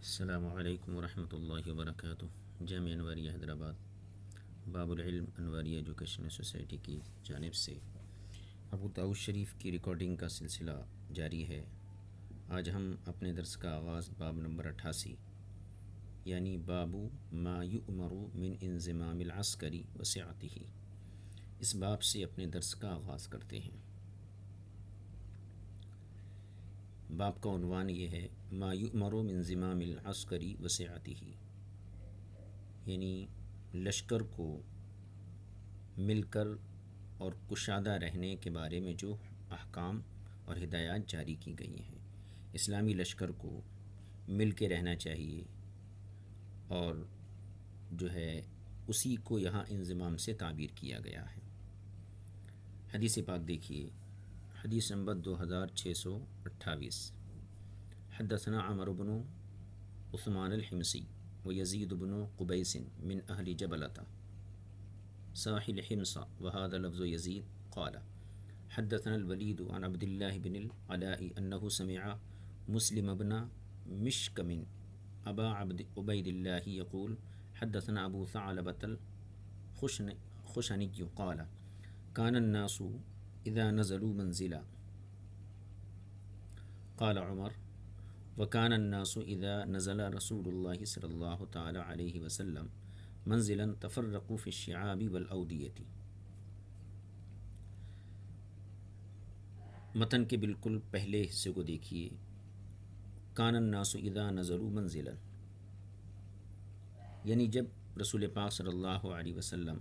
السلام علیکم ورحمۃ اللہ وبرکاتہ۔ جامعہ انوریہ حیدرآباد باب العلم انواری ایجوکیشنل سوسائٹی کی جانب سے ابو داؤد شریف کی ریکارڈنگ کا سلسلہ جاری ہے۔ آج ہم اپنے درس کا آغاز باب نمبر 88 یعنی باب ما یؤمر من انضمام العسکری وسعتہ، اس باب سے اپنے درس کا آغاز کرتے ہیں۔ باب کا عنوان یہ ہے ما یؤمر من انضمام العسکری وسعتہ، یعنی لشکر کو مل کر اور کشادہ رہنے کے بارے میں جو احکام اور ہدایات جاری کی گئی ہیں۔ اسلامی لشکر کو مل کے رہنا چاہیے اور جو ہے اسی کو یہاں انضمام سے تعبیر کیا گیا ہے۔ حدیث پاک دیکھیے، حدیث نمبر 2628۔ حدثنا عمرو بن عثمان الحمصی ويزيد بن قبيس من أهل جبلة ساحل حمص وهذا لفظ يزيد قال حدثنا الوليد عن عبد الله بن العلاء أنه سمع مسلم بن مشكم أبا عبيد الله يقول حدثنا أبو ثعلبة الخشني قال كان الناس إذا نزلوا منزلا قال عمر وكان الناس إذا نزل رسول الله صلى الله تعالى عليه وسلم منزلا تفرقوا في الشعاب والأودية۔ متن کے بالکل پہلے حصے کو دیکھیے، کان الناس اذا نزلوا منزلا، یعنی جب رسول پاک صلی اللہ علیہ وسلم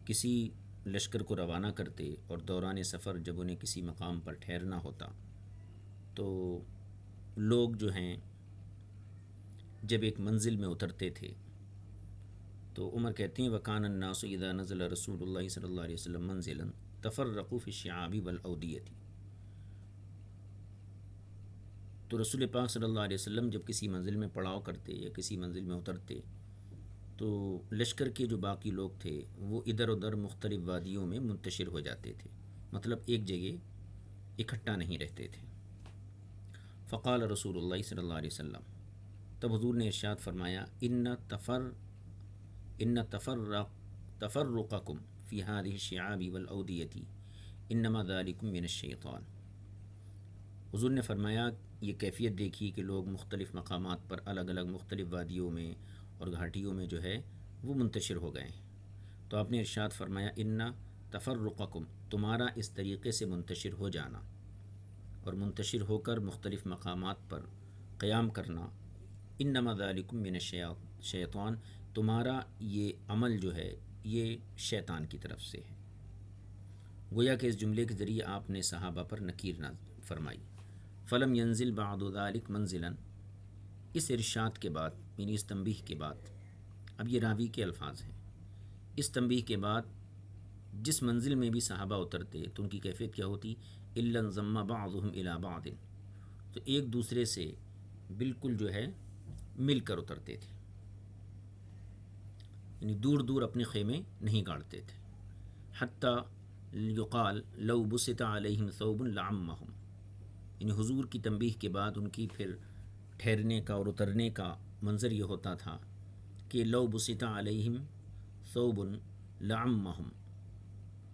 کسی لشکر کو روانہ کرتے اور دوران سفر جب انہیں کسی مقام پر ٹھہرنا ہوتا تو لوگ جو ہیں جب ایک منزل میں اترتے تھے تو عمر کہتے ہیں وکان الناس اذا نزل رسول اللہ صلی اللہ علیہ وسلم منزلا تفرقوا فی الشعاب والاودیۃ، تو رسول پاک صلی اللہ علیہ وسلم جب کسی منزل میں پڑاؤ کرتے یا کسی منزل میں اترتے تو لشکر کے جو باقی لوگ تھے وہ ادھر ادھر مختلف وادیوں میں منتشر ہو جاتے تھے، مطلب ایک جگہ اکٹھا نہیں رہتے تھے۔ فقال رسول اللہ صلی اللہ علیہ وسلم، تب حضور نے ارشاد فرمایا ان تفرقکم فی هذه الشعاب والاودیۃ انما ذلکم من الشیطان۔ حضور نے فرمایا یہ کیفیت دیکھی کہ لوگ مختلف مقامات پر الگ الگ مختلف وادیوں میں اور گھاٹیوں میں جو ہے وہ منتشر ہو گئے ہیں، تو آپ نے ارشاد فرمایا ان تفرقکم، تمہارا اس طریقے سے منتشر ہو جانا اور منتشر ہو کر مختلف مقامات پر قیام کرنا، انما ذالکم من الشیطان، تمہارا یہ عمل جو ہے یہ شیطان کی طرف سے ہے۔ گویا کہ اس جملے کے ذریعے آپ نے صحابہ پر نکیر فرمائی۔ فلم ینزل بعد ذلک منزلا، اس ارشاد کے بعد یعنی اس تنبیہ کے بعد، اب یہ راوی کے الفاظ ہیں، اس تنبیہ کے بعد جس منزل میں بھی صحابہ اترتے تو ان کی کیفیت کیا ہوتی، الا انضم بعضهم الى بعض، تو ایک دوسرے سے بالکل جو ہے مل کر اترتے تھے، یعنی دور دور اپنے خیمے نہیں گاڑتے تھے۔ حتی یقال لو بسط علیہم ثوب لعمہم، یعنی حضور کی تنبیہ کے بعد ان کی پھر ٹھہرنے کا اور اترنے کا منظر یہ ہوتا تھا کہ لو بسط علیہم ثوب لعمہم،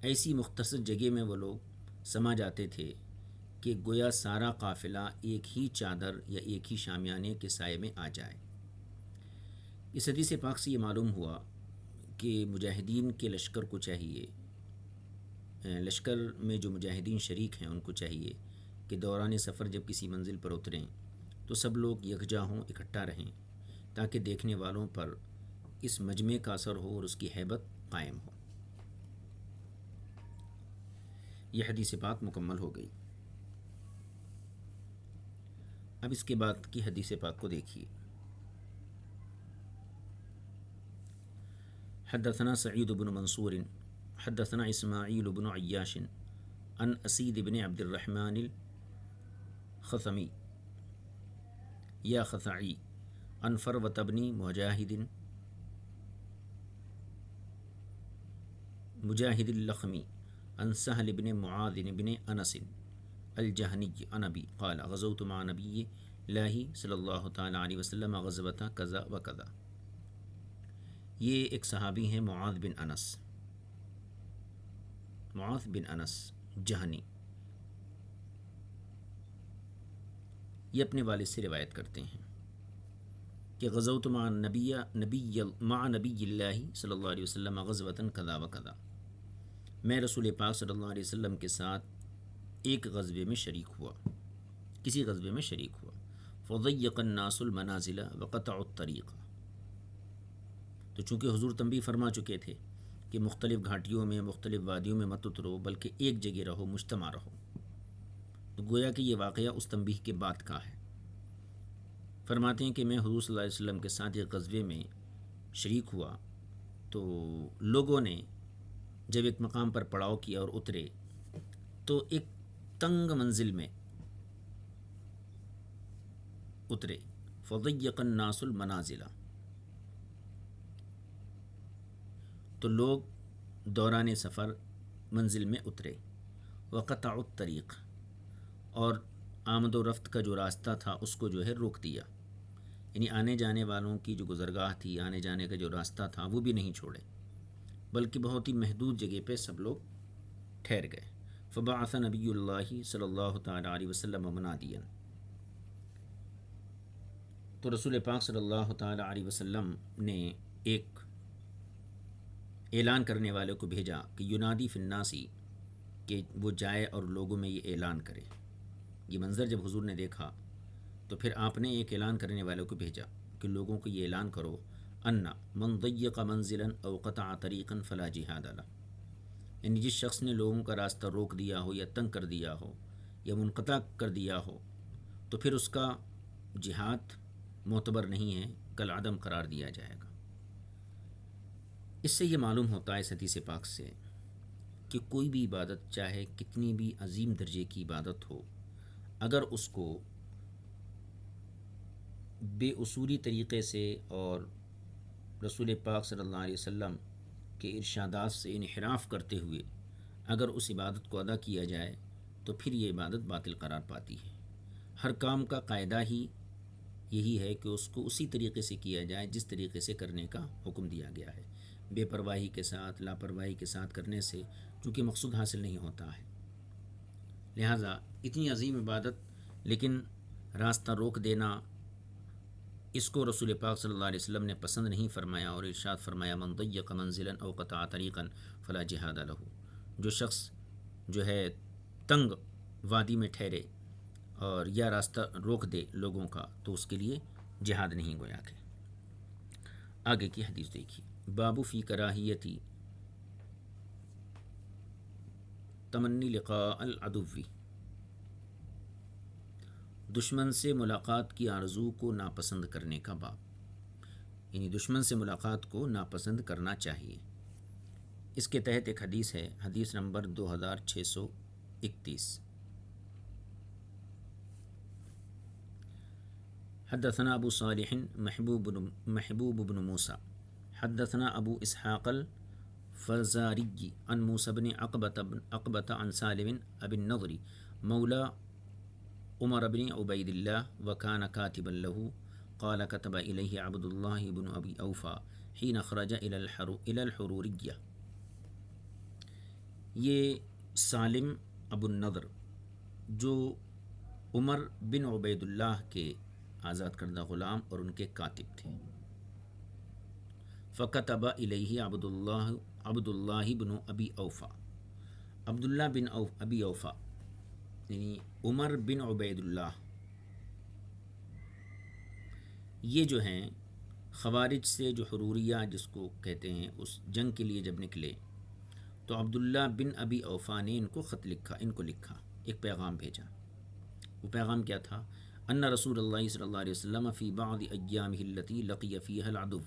ایسی مختصر جگہ میں وہ لوگ سما جاتے تھے کہ گویا سارا قافلہ ایک ہی چادر یا ایک ہی شامیانے کے سائے میں آ جائے۔ اس حدیث پاک سے یہ معلوم ہوا کہ مجاہدین کے لشکر کو چاہیے، لشکر میں جو مجاہدین شریک ہیں ان کو چاہیے کہ دوران سفر جب کسی منزل پر اتریں تو سب لوگ یکجا ہوں، اکٹھا رہیں، تاکہ دیکھنے والوں پر اس مجمع کا اثر ہو اور اس کی ہیبت قائم ہو۔ یہ حدیث پاک مکمل ہو گئی۔ اب اس کے بعد کی حدیث پاک کو دیکھیے۔ حدثنا سعید بن منصور حدثنا اسماعیل بن عیاش عن اسید بن عبد الرحمن الخثمی یا خثعی عن فروة بن مجاہد اللخمی عن سهل بن معاذ بن انس الجہنی عن ابی قال غزوت مع نبی اللہ صلی اللہ تعالیٰ علیہ وسلم غزوۃ کذا و کذا۔ یہ ایک صحابی ہیں معاذ بن انس جہنی، یہ اپنے والد سے روایت کرتے ہیں کہ غزوت مع نبی اللہ صلی اللہ علیہ وسلم غزوۃ کذا و کذا، میں رسول پاک صلی اللہ علیہ وسلم کے ساتھ ایک غزوے میں شریک ہوا، کسی غزوے میں شریک ہوا۔ فضیق الناس المنازل وقطعوا الطریق، تو چونکہ حضور تنبیہ فرما چکے تھے کہ مختلف گھاٹیوں میں، مختلف وادیوں میں مت اترو بلکہ ایک جگہ رہو، مجتمع رہو، تو گویا کہ یہ واقعہ اس تنبیہ کے بعد کا ہے۔ فرماتے ہیں کہ میں حضور صلی اللہ علیہ وسلم کے ساتھ ایک غزوے میں شریک ہوا، تو لوگوں نے جب ایک مقام پر پڑاؤ کیا اور اترے تو ایک تنگ منزل میں اترے۔ فضیق الناس المنازل، تو لوگ دوران سفر منزل میں اترے۔ وقطعوا الطریق، اور آمد و رفت کا جو راستہ تھا اس کو جو ہے روک دیا، یعنی آنے جانے والوں کی جو گزرگاہ تھی، آنے جانے کا جو راستہ تھا وہ بھی نہیں چھوڑے، بلکہ بہت ہی محدود جگہ پہ سب لوگ ٹھہر گئے۔ فبعث نبی اللہ صلی اللہ تعالیٰ علیہ وسلم منادیا، تو رسول پاک صلی اللہ تعالیٰ علیہ وسلم نے ایک اعلان کرنے والے کو بھیجا کہ ینادی فی الناس، کہ وہ جائے اور لوگوں میں یہ اعلان کرے۔ یہ منظر جب حضور نے دیکھا تو پھر آپ نے ایک اعلان کرنے والے کو بھیجا کہ لوگوں کو یہ اعلان کرو، ان من ضیق منزلا او قطع طریقا فلا جہاد لہ، یعنی جس شخص نے لوگوں کا راستہ روک دیا ہو یا تنگ کر دیا ہو یا منقطع کر دیا ہو تو پھر اس کا جہاد معتبر نہیں ہے، کل عدم قرار دیا جائے گا۔ اس سے یہ معلوم ہوتا ہے اس حدیث پاک سے کہ کوئی بھی عبادت چاہے کتنی بھی عظیم درجے کی عبادت ہو، اگر اس کو بے اصولی طریقے سے اور رسول پاک صلی اللہ علیہ وسلم کے ارشادات سے انحراف کرتے ہوئے اگر اس عبادت کو ادا کیا جائے تو پھر یہ عبادت باطل قرار پاتی ہے۔ ہر کام کا قاعدہ ہی یہی ہے کہ اس کو اسی طریقے سے کیا جائے جس طریقے سے کرنے کا حکم دیا گیا ہے۔ بے پرواہی کے ساتھ، لاپرواہی کے ساتھ کرنے سے چونکہ مقصود حاصل نہیں ہوتا ہے، لہٰذا اتنی عظیم عبادت لیکن راستہ روک دینا، اس کو رسول پاک صلی اللہ علیہ وسلم نے پسند نہیں فرمایا اور ارشاد فرمایا من ضیق منزلا او قطع طریقا فلا جہاد لہ، جو شخص جو ہے تنگ وادی میں ٹھہرے اور یا راستہ روک دے لوگوں کا تو اس کے لیے جہاد نہیں گویا کہ۔ آگے کی حدیث دیکھیے، باب فی کراہیتی تمنی لقاء العدو، دشمن سے ملاقات کی آرزو کو ناپسند کرنے کا باب، یعنی دشمن سے ملاقات کو ناپسند کرنا چاہیے۔ اس کے تحت ایک حدیث ہے، حدیث نمبر 2631، حدثنا ابو صالح محبوب بن موسیٰ حدثنا ابو اسحاق الفزاری عن موسى بن عقبة عن سالم ابی النضر مولا عمر بن عبید اللہ وكان كاتبا له قال كتب إليه عبد الله بن أبي أوفى حين خرج إلى الحرورية۔ یہ سالم ابو النضر جو عمر بن عبید اللہ کے آزاد کردہ غلام اور ان کے کاتب تھے، فكتب إليه عبد الله بن أبي أوفى، عبداللہ بن ابی اوفا یعنی عمر بن عبید اللہ، یہ جو ہیں خوارج سے جو حروریہ جس کو کہتے ہیں اس جنگ کے لیے جب نکلے تو عبداللہ بن ابی اوفا نے ان کو لکھا ایک پیغام بھیجا۔ وہ پیغام کیا تھا؟ ان رسول اللہ صلی اللہ علیہ وسلم فی بعض ایامہ التی لقی فیہا العدو،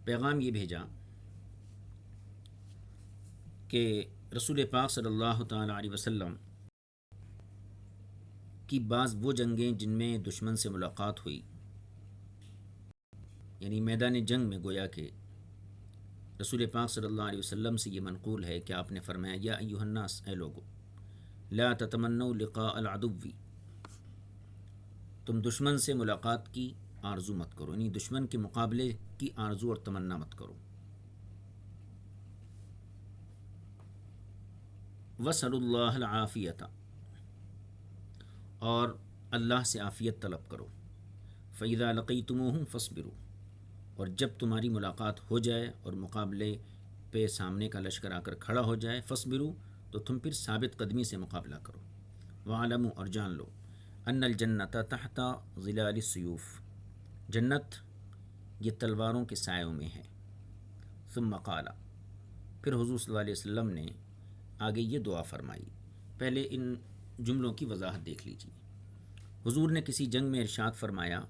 پیغام یہ بھیجا کہ رسول پاک صلی اللہ تعالیٰ علیہ وسلم کی بعض وہ جنگیں جن میں دشمن سے ملاقات ہوئی، یعنی میدان جنگ میں گویا کہ رسول پاک صلی اللہ علیہ وسلم سے یہ منقول ہے کہ آپ نے فرمایا یا ایھا الناس، اے لوگو، لا تتمنوا لقاء العدو، تم دشمن سے ملاقات کی آرزو مت کرو، یعنی دشمن کے مقابلے کی آرزو اور تمنا مت کرو۔ وَاسْأَلُوا اللَّهَ الْعَافِيَةَ، اور اللہ سے عافیت طلب کرو۔ فَإِذَا لَقِيتُمُوهُمْ فَاصْبِرُوا، اور جب تمہاری ملاقات ہو جائے اور مقابلے پہ سامنے کا لشکر آ کر کھڑا ہو جائے، فَاصْبِرُوا، تو تم پھر ثابت قدمی سے مقابلہ کرو۔ وَاعْلَمُوا، اور جان لو، أَنَّ الْجَنَّةَ تَحْتَ ظِلَالِ السُّيُوفِ، جنت یہ تلواروں کے سایوں میں ہے۔ ثم قال، پھر حضور صلی اللہ علیہ وسلم نے آگے یہ دعا فرمائی۔ پہلے ان جملوں کی وضاحت دیکھ لیجیے۔ حضور نے کسی جنگ میں ارشاد فرمایا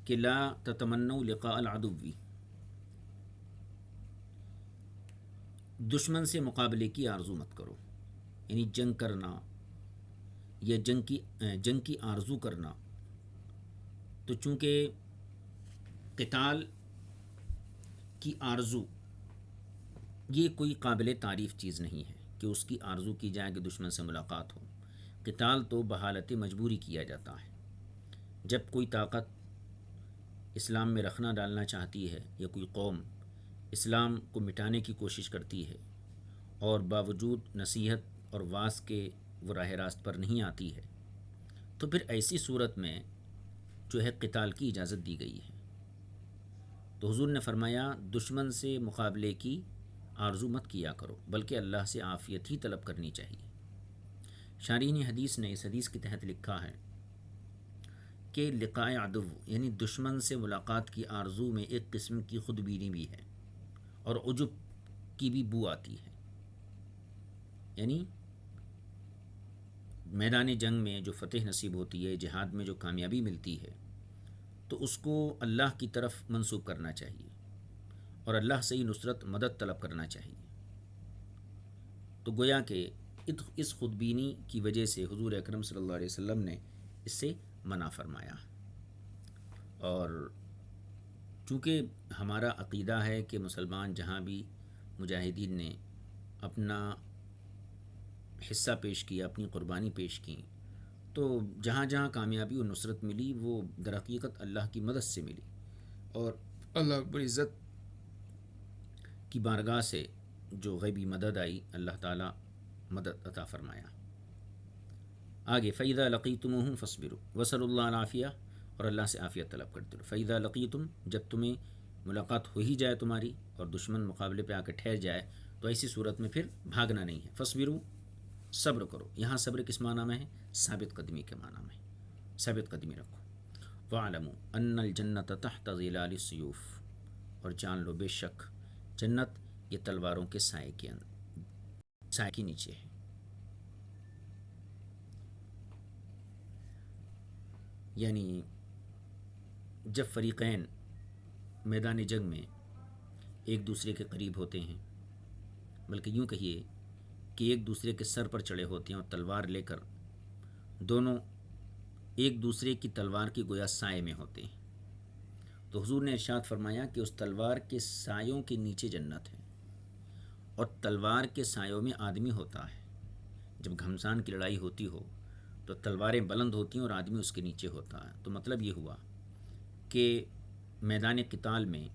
کہ لا تتمنوا لقاء العدو، دشمن سے مقابلے کی آرزو مت کرو، یعنی جنگ کرنا یا جنگ کی آرزو کرنا، تو چونکہ قتال کی آرزو یہ کوئی قابل تعریف چیز نہیں ہے کہ اس کی آرزو کی جائے کہ دشمن سے ملاقات ہو۔ قتال تو بحالت مجبوری کیا جاتا ہے۔ جب کوئی طاقت اسلام میں رخنا ڈالنا چاہتی ہے یا کوئی قوم اسلام کو مٹانے کی کوشش کرتی ہے اور باوجود نصیحت اور واعظ کے وہ راہ راست پر نہیں آتی ہے، تو پھر ایسی صورت میں جو ہے قتال کی اجازت دی گئی ہے۔ تو حضور نے فرمایا دشمن سے مقابلے کی آرزو مت کیا کرو، بلکہ اللہ سے عافیت ہی طلب کرنی چاہیے۔ شارحین حدیث نے اس حدیث کے تحت لکھا ہے کہ لقاء عدو یعنی دشمن سے ملاقات کی آرزو میں ایک قسم کی خود بینی بھی ہے اور عجب کی بھی بو آتی ہے، یعنی میدان جنگ میں جو فتح نصیب ہوتی ہے، جہاد میں جو کامیابی ملتی ہے، تو اس کو اللہ کی طرف منسوب کرنا چاہیے اور اللہ سے ہی نصرت مدد طلب کرنا چاہیے۔ تو گویا کہ اس خودبینی کی وجہ سے حضور اکرم صلی اللہ علیہ وسلم نے اس سے منع فرمایا۔ اور چونکہ ہمارا عقیدہ ہے کہ مسلمان جہاں بھی مجاہدین نے اپنا حصہ پیش کیا، اپنی قربانی پیش کی، تو جہاں جہاں کامیابی و نصرت ملی وہ در حقیقت اللہ کی مدد سے ملی، اور اللہ رب العزت کی بارگاہ سے جو غیبی مدد آئی، اللہ تعالیٰ مدد عطا فرمایا۔ آگے فَإِذَا لَقِيتُمُوهُمْ فَاصْبِرُوا وَاسْأَلُوا اللَّهَ الْعَافِيَةَ، اور اللہ سے عافیت طلب کرتے رہو۔ فَإِذَا لَقِيتُم، جب تمہیں ملاقات ہو ہی جائے تمہاری اور دشمن مقابلے پہ آ کے ٹھہر جائے، تو ایسی صورت میں پھر بھاگنا نہیں ہے۔ فَاصْبِرُوا، صبر کرو۔ یہاں صبر کس معنی میں ہے؟ ثابت قدمی کے معنی میں، ثابت قدمی رکھو۔ وَاعْلَمُوا أَنَّ الْجَنَّةَ تَحْتَ ظِلَالِ السُّيُوفِ، اور جان لو بے شک جنت یہ تلواروں کے سائے کے نیچے ہے۔ یعنی جب فریقین میدان جنگ میں ایک دوسرے کے قریب ہوتے ہیں، بلکہ یوں کہیے کہ ایک دوسرے کے سر پر چڑھے ہوتے ہیں اور تلوار لے کر دونوں ایک دوسرے کی تلوار کی گویا سائے میں ہوتے ہیں، تو حضور نے ارشاد فرمایا کہ اس تلوار کے سایوں کے نیچے جنت ہے، اور تلوار کے سایوں میں آدمی ہوتا ہے۔ جب گھمسان کی لڑائی ہوتی ہو تو تلواریں بلند ہوتی ہیں اور آدمی اس کے نیچے ہوتا ہے، تو مطلب یہ ہوا کہ میدان قتال میں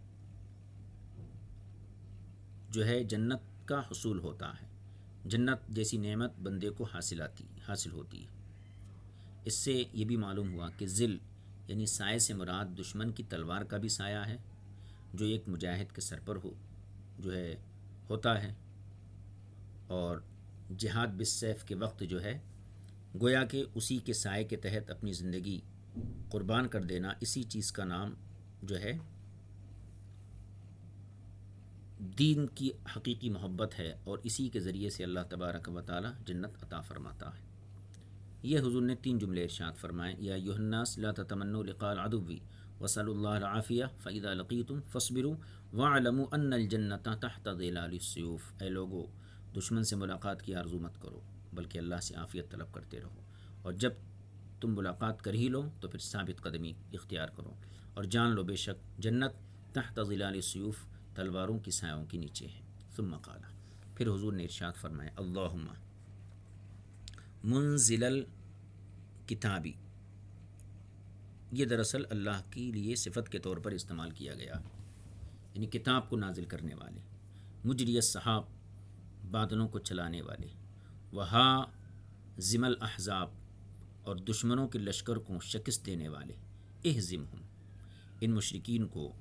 جو ہے جنت کا حصول ہوتا ہے، جنت جیسی نعمت بندے کو حاصل ہوتی ہے۔ اس سے یہ بھی معلوم ہوا کہ ظل یعنی سائے سے مراد دشمن کی تلوار کا بھی سایہ ہے جو ایک مجاہد کے سر پر ہوتا ہے، اور جہاد بالسیف کے وقت جو ہے گویا کہ اسی کے سائے کے تحت اپنی زندگی قربان کر دینا، اسی چیز کا نام جو ہے دین کی حقیقی محبت ہے، اور اسی کے ذریعے سے اللہ تبارک و تعالی جنت عطا فرماتا ہے۔ یہ حضور نے 3 جملے ارشاد فرمائے، یا ایھا الناس لا تتمنوا لقاء العدو واسألوا اللہ العافیہ فإذا لقیتم فاصبروا واعلموا ان الجنۃ تحت ظلال السیوف، اے لوگو دشمن سے ملاقات کی آرزو مت کرو بلکہ اللہ سے عافیت طلب کرتے رہو، اور جب تم ملاقات کر ہی لو تو پھر ثابت قدمی اختیار کرو، اور جان لو بے شک جنت تحت ظلال السیوف تلواروں کی سایوں کے نیچے ہے۔ ثم قال، پھر حضور نے ارشاد فرمایا اللہم منزل کتابی، یہ دراصل اللہ کے لیے صفت کے طور پر استعمال کیا گیا، یعنی کتاب کو نازل کرنے والے، مجری السحاب، بادلوں کو چلانے والے، وہا زم الاحزاب، اور دشمنوں کے لشکر کو شکست دینے والے، اہزمہم، ان مشرکین کو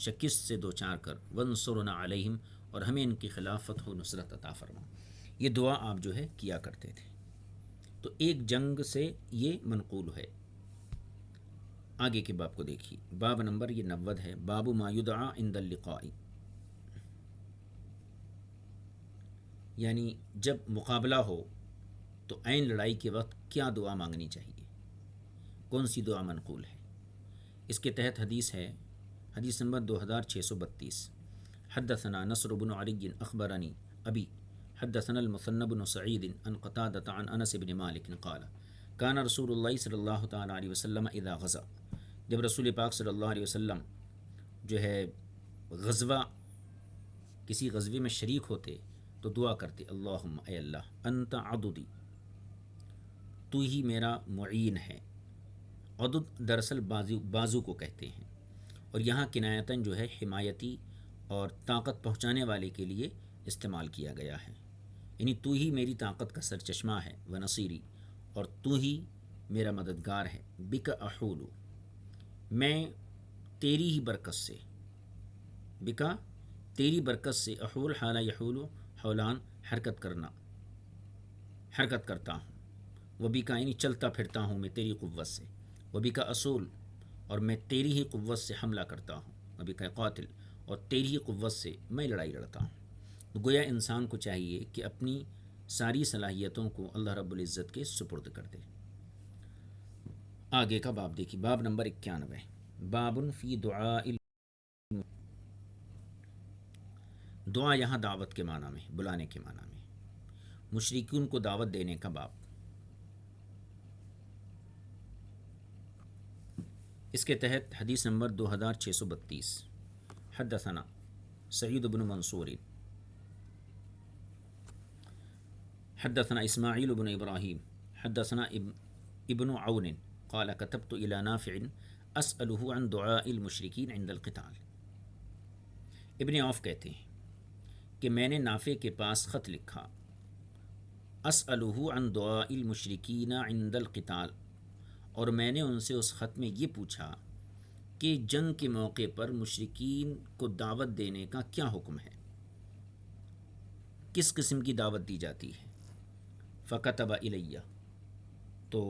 شکست سے دوچار کر، ونصرنا علیہم، اور ہمیں ان کی خلاف فتح و نصرت عطا فرما۔ یہ دعا آپ جو ہے کیا کرتے تھے۔ تو ایک جنگ سے یہ منقول ہے۔ آگے کے باب کو دیکھیے، باب نمبر یہ 90 ہے، باب ما یدعا عند اللقاء، یعنی جب مقابلہ ہو تو عین لڑائی کے وقت کیا دعا مانگنی چاہیے، کون سی دعا منقول ہے۔ اس کے تحت حدیث ہے، حدیث نمبر 2632، حدثنا نصر بن علی اخبرنی ابی حدثنا المثنى بن سعید عن قتادة عن انس بن مالک قال کان رسول اللہ صلی اللہ تعالی علیہ وسلم اذا غزا، جب رسول پاک صلی اللہ علیہ وسلم جو ہے غزوہ، کسی غزوے میں شریک ہوتے تو دعا کرتے، اللہم، اے اللہ، انت عضدی، تو ہی میرا معین ہے۔ عضد دراصل بازو کو کہتے ہیں، اور یہاں کنایتاً جو ہے حمایتی اور طاقت پہنچانے والے کے لیے استعمال کیا گیا ہے، یعنی تو ہی میری طاقت کا سرچشمہ ہے، ونصیری، اور تو ہی میرا مددگار ہے، بک احول، میں تیری ہی برکت سے، بکا، تیری برکت سے، احول حالہ یحول، حولان، حرکت کرتا ہوں، وہ بکا، یعنی چلتا پھرتا ہوں میں تیری قوت سے، وہ بکا اصول، اور میں تیری ہی قوت سے حملہ کرتا ہوں، وہ بکا قاتل، اور تیری ہی قوت سے میں لڑائی لڑتا ہوں۔ گویا انسان کو چاہیے کہ اپنی ساری صلاحیتوں کو اللہ رب العزت کے سپرد کر دے۔ آگے کا باب دیکھیے، باب نمبر 91، باب فی دعاء، دعا یہاں دعوت کے معنی میں، بلانے کے معنی میں، مشرکین کو دعوت دینے کا باب۔ اس کے تحت حدیث نمبر 2632، حدثنا سعید بن منصور حدثنا اسماعیل بن ابراہیم حدثنا ابن عون قال كتبت الى نافع اسأله عن دعاء المشرکین عند القتال۔ ابن عوف کہتے ہیں کہ میں نے نافع کے پاس خط لکھا، اسأله عن دعاء المشرکین عند القتال، اور میں نے ان سے اس خط میں یہ پوچھا کہ جنگ کے موقع پر مشرکین کو دعوت دینے کا کیا حکم ہے، کس قسم کی دعوت دی جاتی ہے۔ فکتب الیہ، تو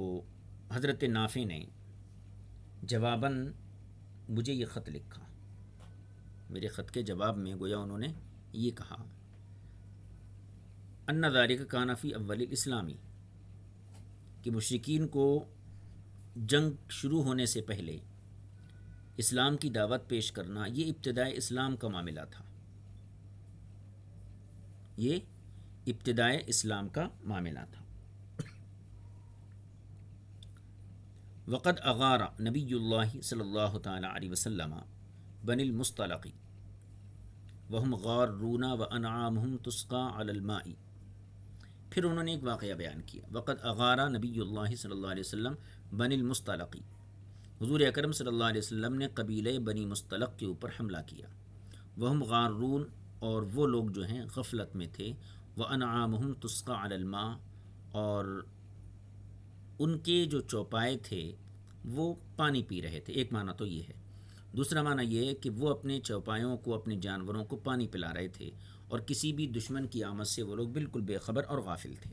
حضرت نافع نے جواباً مجھے یہ خط لکھا، میرے خط کے جواب میں گویا انہوں نے یہ کہا، ان ذالک کان فی اول الاسلامی، کہ مشرکین کو جنگ شروع ہونے سے پہلے اسلام کی دعوت پیش کرنا یہ ابتدائے اسلام کا معاملہ تھا، یہ ابتدائے اسلام کا معاملہ تھا۔ وقد اغار نبی اللہ صلی اللہ تعالی علیہ وسلم بنی المصطلق وہم غارون وانعامہم تسقى علی الماء، پھر انہوں نے ایک واقعہ بیان کیا، وقد اغار نبی اللہ صلی اللہ علیہ وسلم بنی المصطلق، حضور اکرم صلی اللہ علیہ وسلم نے قبیلہ بنی مصطلق کے اوپر حملہ کیا، وہم غارون، اور وہ لوگ جو ہیں غفلت میں تھے، وانعامہم تسقى علی الماء، اور ان کے جو چوپائے تھے وہ پانی پی رہے تھے، ایک معنی تو یہ ہے، دوسرا معنی یہ ہے کہ وہ اپنے چوپایوں کو، اپنے جانوروں کو پانی پلا رہے تھے، اور کسی بھی دشمن کی آمد سے وہ لوگ بالکل بے خبر اور غافل تھے۔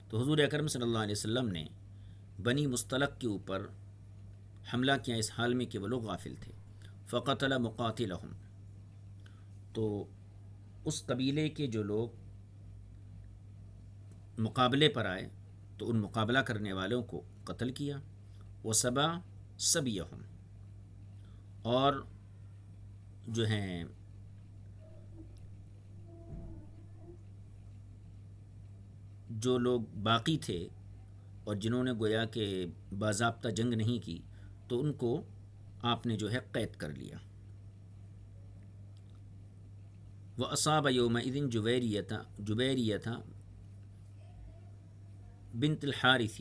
تو حضور اکرم صلی اللہ علیہ وسلم نے بنی مصطلق کے اوپر حملہ کیا اس حال میں کہ وہ لوگ غافل تھے۔ فقتل مقاتلہم، تو اس قبیلے کے جو لوگ مقابلے پر آئے تو ان مقابلہ کرنے والوں کو قتل کیا، وسبا سبیہم، اور جو ہیں جو لوگ باقی تھے اور جنہوں نے گویا کہ باضابطہ جنگ نہیں کی تو ان کو آپ نے جو ہے قید کر لیا۔ وَأَصَابَ يَوْمَئِذٍ جُبَيْرِيَّةَ بنت الحارث،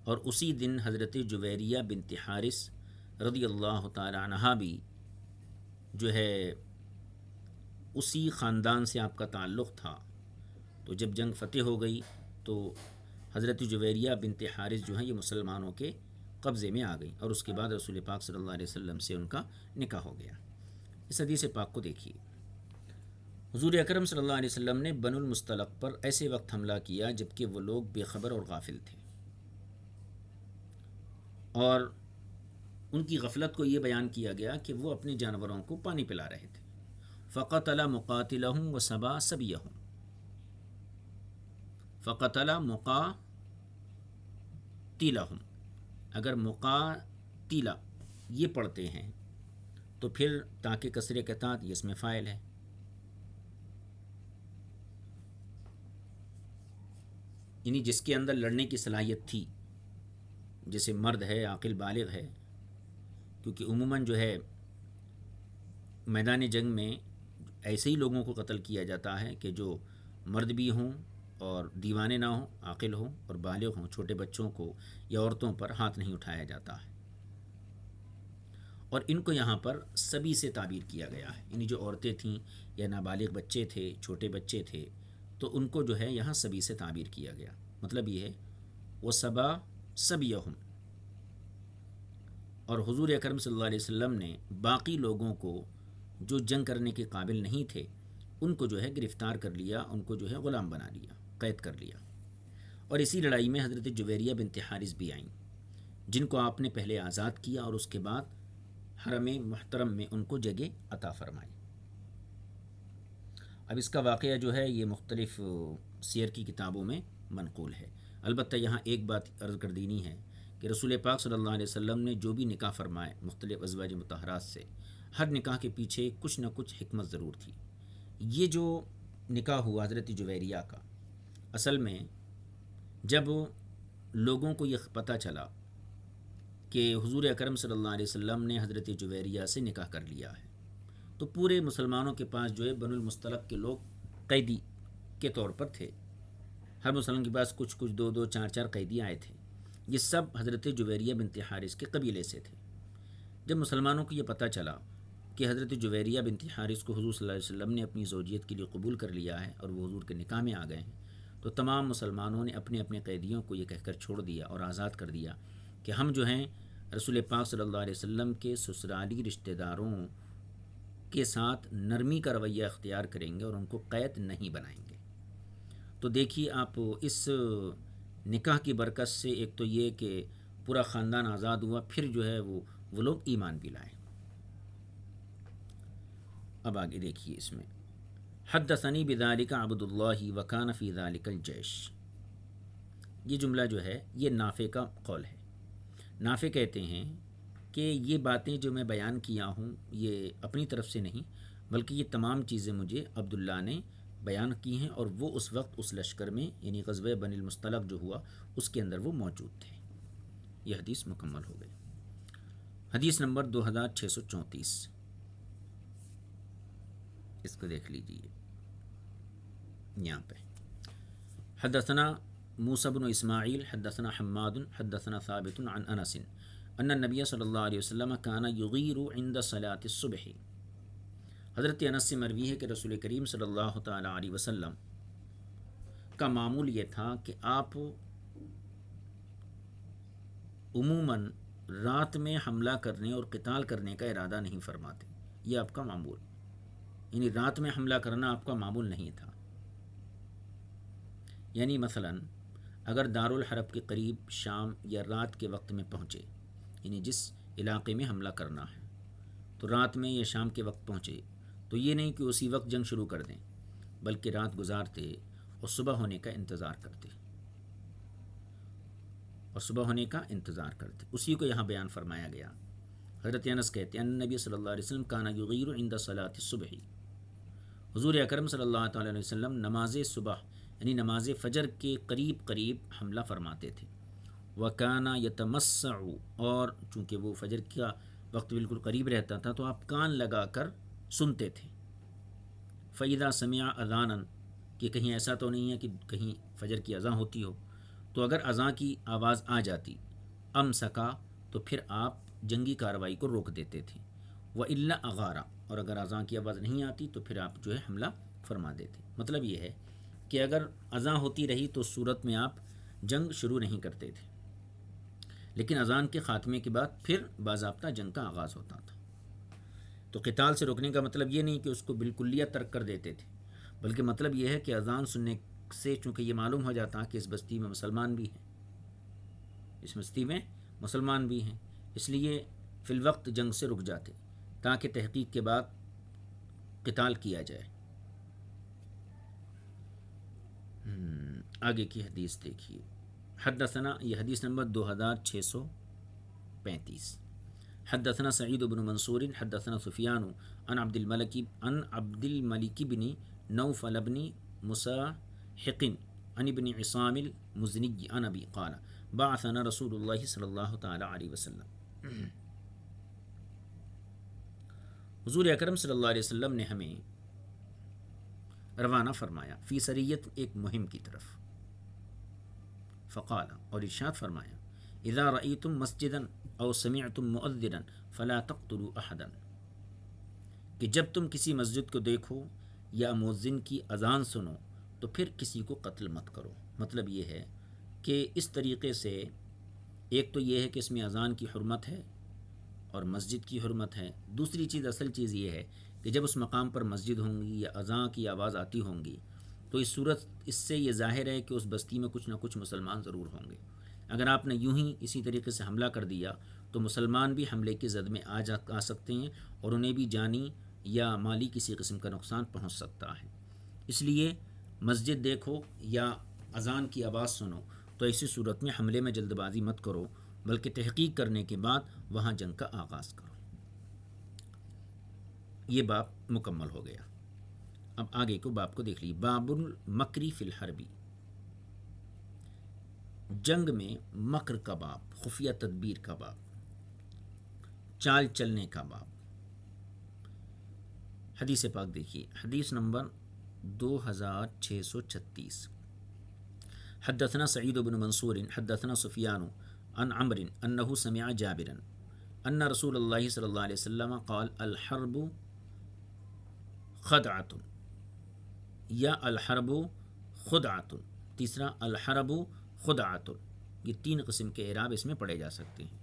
اور اسی دن حضرت جویریہ بنت حارث رضی اللہ تعالی عنہا بھی جو ہے اسی خاندان سے آپ کا تعلق تھا. تو جب جنگ فتح ہو گئی تو حضرت جویریہ بنت حارث جو ہیں یہ مسلمانوں کے قبضے میں آ گئی، اور اس کے بعد رسول پاک صلی اللہ علیہ وسلم سے ان کا نکاح ہو گیا. اس حدیث پاک کو دیکھیے. حضور اکرم صلی اللہ علیہ وسلم نے بنو المصطلق پر ایسے وقت حملہ کیا جب کہ وہ لوگ بے خبر اور غافل تھے، اور ان کی غفلت کو یہ بیان کیا گیا کہ وہ اپنے جانوروں کو پانی پلا رہے تھے. فقتل مقاتلہم و سبا سبیہم. فقتل مقاتلہم، اگر مقاتلہ یہ پڑھتے ہیں تو پھر تاکہ کسرے کے تحت یہ اس میں فاعل ہے. یعنی جس کے اندر لڑنے کی صلاحیت تھی، جیسے مرد ہے، عاقل بالغ ہے، کیونکہ عموماً جو ہے میدان جنگ میں ایسے ہی لوگوں کو قتل کیا جاتا ہے کہ جو مرد بھی ہوں اور دیوانے نہ ہوں، عاقل ہوں اور بالغ ہوں. چھوٹے بچوں کو یا عورتوں پر ہاتھ نہیں اٹھایا جاتا ہے. اور ان کو یہاں پر سبی سے تعبیر کیا گیا ہے، یعنی جو عورتیں تھیں یا نابالغ بچے تھے، چھوٹے بچے تھے، تو ان کو جو ہے یہاں سبی سے تعبیر کیا گیا. مطلب یہ ہے وہ سبا سبیہم. اور حضور اکرم صلی اللہ علیہ وسلم نے باقی لوگوں کو جو جنگ کرنے کے قابل نہیں تھے ان کو جو ہے گرفتار کر لیا، ان کو جو ہے غلام بنا لیا، قید کر لیا. اور اسی لڑائی میں حضرت جویریہ بنت حارث بھی آئیں، جن کو آپ نے پہلے آزاد کیا اور اس کے بعد حرم محترم میں ان کو جگہ عطا فرمائی. اب اس کا واقعہ جو ہے یہ مختلف سیر کی کتابوں میں منقول ہے. البتہ یہاں ایک بات عرض کر دینی ہے کہ رسول پاک صلی اللہ علیہ وسلم نے جو بھی نکاح فرمائے مختلف ازواج مطہرات سے، ہر نکاح کے پیچھے کچھ نہ کچھ حکمت ضرور تھی. یہ جو نکاح ہوا حضرت جویریہ کا، اصل میں جب لوگوں کو یہ پتہ چلا کہ حضور اکرم صلی اللہ علیہ وسلم نے حضرت جویریہ سے نکاح کر لیا ہے، تو پورے مسلمانوں کے پاس جو ہے بنو المصطلق کے لوگ قیدی کے طور پر تھے. ہر مسلمان کے پاس کچھ دو دو چار چار قیدی آئے تھے. یہ سب حضرت جویریہ بنت حارث کے قبیلے سے تھے. جب مسلمانوں کو یہ پتہ چلا کہ حضرت جویریہ بنت حارث کو حضور صلی اللہ علیہ وسلم نے اپنی زوجیت کے لیے قبول کر لیا ہے اور وہ حضور کے نکاح میں آ گئے ہیں، تو تمام مسلمانوں نے اپنے اپنے قیدیوں کو یہ کہہ کر چھوڑ دیا اور آزاد کر دیا کہ ہم جو ہیں رسول پاک صلی اللہ علیہ وسلم کے سسرالی رشتہ داروں کے ساتھ نرمی کا رویہ اختیار کریں گے اور ان کو قید نہیں بنائیں گے. تو دیکھیے آپ اس نکاح کی برکت سے ایک تو یہ کہ پورا خاندان آزاد ہوا، پھر جو ہے وہ لوگ ایمان بھی لائے. اب آگے دیکھیے اس میں حدثنی بذالک عبد اللہ وکان فی ذالک الجیش. یہ جملہ جو ہے یہ نافع کا قول ہے. نافع کہتے ہیں کہ یہ باتیں جو میں بیان کیا ہوں یہ اپنی طرف سے نہیں، بلکہ یہ تمام چیزیں مجھے عبداللہ نے بیان کی ہیں، اور وہ اس وقت اس لشکر میں یعنی غزوہ بنی المصطلق جو ہوا اس کے اندر وہ موجود تھے. یہ حدیث مکمل ہو گئی. حدیث نمبر 2634 اس کو دیکھ لیجیے یہاں پہ. حدثنا موسیٰ بن اسماعیل حدثنا حماد حدثنا ثابت عن انس ان النبی صلی اللہ علیہ وسلم کان یغیر عند صلاۃ الصبح. حضرت انس سے مروی ہے کہ رسول کریم صلی اللہ تعالی علیہ وسلم کا معمول یہ تھا کہ آپ عموماً رات میں حملہ کرنے اور قتال کرنے کا ارادہ نہیں فرماتے. یہ آپ کا معمول، یعنی رات میں حملہ کرنا آپ کا معمول نہیں تھا. یعنی مثلاً اگر دارالحرب کے قریب شام یا رات کے وقت میں پہنچے، یعنی جس علاقے میں حملہ کرنا ہے تو رات میں یا شام کے وقت پہنچے، تو یہ نہیں کہ اسی وقت جنگ شروع کر دیں، بلکہ رات گزارتے اور صبح ہونے کا انتظار کرتے اسی کو یہاں بیان فرمایا گیا. حضرت انس کہتے ہیں ان نبی صلی اللہ علیہ وسلم کان یغیر عند صلاۃ الصبح. حضور اکرم صلی اللہ تعالی علیہ وسلم نماز صبح یعنی نماز فجر کے قریب حملہ فرماتے تھے. وَكَانَ يَتَمَسَّعُ، اور چونکہ وہ فجر کا وقت بالکل قریب رہتا تھا تو آپ کان لگا کر سنتے تھے. فَإِذَا سَمِعَ أَذَانًا، کہ کہیں ایسا تو نہیں ہے کہ کہیں فجر کی اذان ہوتی ہو، تو اگر اذان کی آواز آ جاتی امسکا تو پھر آپ جنگی کارروائی کو روک دیتے تھے، وَإِلَّا أَغَارَ اور اگر اذان کی آواز نہیں آتی تو پھر آپ جو ہے حملہ فرما دیتے۔ مطلب یہ ہے کہ اگر اذان ہوتی رہی تو اس صورت میں آپ جنگ شروع نہیں کرتے تھے، لیکن اذان کے خاتمے کے بعد پھر باضابطہ جنگ کا آغاز ہوتا تھا۔ تو قتال سے روکنے کا مطلب یہ نہیں کہ اس کو بالکلیہ ترک کر دیتے تھے، بلکہ مطلب یہ ہے کہ اذان سننے سے چونکہ یہ معلوم ہو جاتا کہ اس بستی میں مسلمان بھی ہیں، اس بستی میں مسلمان بھی ہیں، اس لیے فی الوقت جنگ سے رک جاتے تاکہ تحقیق کے بعد قتال کیا جائے۔ آگے کی حدیث دیکھیے، حدثنا، یہ حدیث نمبر 2635، حدثنا سعید بن منصور حدثنا سفیان عن عبد الملک بن نوفل بن مساحق عن ابن عصام المزنی عن ابی قال بعثنا رسول اللہ صلی اللہ تعالی علیہ وسلم، حضور اکرم صلی اللہ علیہ وسلم نے ہمیں روانہ فرمایا فی سریت، ایک مہم کی طرف، فقال اور ارشاد فرمایا اذا رأیتم مسجدا او سمعتم مؤذنا فلا تقتلوا احدا، کہ جب تم کسی مسجد کو دیکھو یا مؤذن کی اذان سنو تو پھر کسی کو قتل مت کرو۔ مطلب یہ ہے کہ اس طریقے سے ایک تو یہ ہے کہ اس میں اذان کی حرمت ہے اور مسجد کی حرمت ہے، دوسری چیز اصل چیز یہ ہے کہ جب اس مقام پر مسجد ہوں گی یا اذان کی آواز آتی ہوں گی تو اس سے یہ ظاہر ہے کہ اس بستی میں کچھ نہ کچھ مسلمان ضرور ہوں گے۔ اگر آپ نے یوں ہی اسی طریقے سے حملہ کر دیا تو مسلمان بھی حملے کی زد میں آ سکتے ہیں اور انہیں بھی جانی یا مالی کسی قسم کا نقصان پہنچ سکتا ہے۔ اس لیے مسجد دیکھو یا اذان کی آواز سنو تو ایسی صورت میں حملے میں جلد بازی مت کرو، بلکہ تحقیق کرنے کے بعد وہاں جنگ کا آغاز کرو۔ یہ باب مکمل ہو گیا۔ اب آگے کو باب کو دیکھ لیے، باب المکری فی الحربی، جنگ میں مکر کا باب، خفیہ تدبیر کا باب، چال چلنے کا باب۔ حدیث پاک دیکھیے، حدیث نمبر 2636، حدثنا سعید بن منصور حدثنا سفیان عن عمرو انه سمع جابرا ان رسول اللہ صلی اللہ علیہ وسلم قال الحرب خدعۃ، یا الحرب خدعۃ، تیسرا الحرب خدعۃ، یہ تین قسم کے اعراب اس میں پڑھے جا سکتے ہیں۔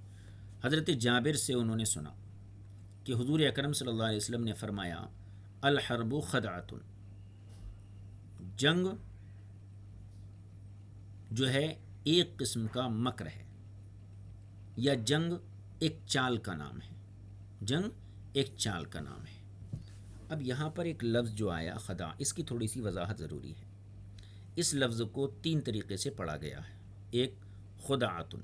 حضرت جابر سے انہوں نے سنا کہ حضور اکرم صلی اللہ علیہ وسلم نے فرمایا الحرب خدعۃ، جنگ جو ہے ایک قسم کا مکر ہے، یا جنگ ایک چال کا نام ہے، جنگ ایک چال کا نام ہے۔ اب یہاں پر ایک لفظ جو آیا خدا، اس کی تھوڑی سی وضاحت ضروری ہے۔ اس لفظ کو تین طریقے سے پڑھا گیا ہے، ایک خدعۃ،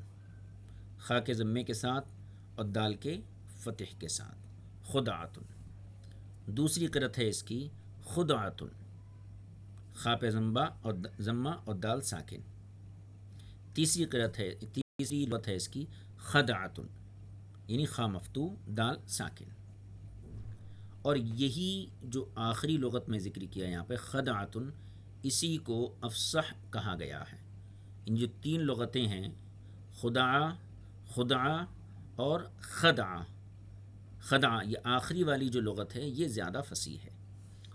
خا کے ضمے کے ساتھ اور دال کے فتح کے ساتھ، خدعۃ۔ دوسری قرأت ہے اس کی خدعۃ، خا پہ ضمہ اور دال ساکن۔ تیسری لغت ہے اس کی خدعۃ، یعنی خا مفتوح دال ساکن۔ اور یہی جو آخری لغت میں ذکر کیا یہاں پہ خدعۃ، اسی کو افصح کہا گیا ہے۔ ان جو تین لغتیں ہیں خدع اور خدع، یہ آخری والی جو لغت ہے یہ زیادہ فصیح ہے،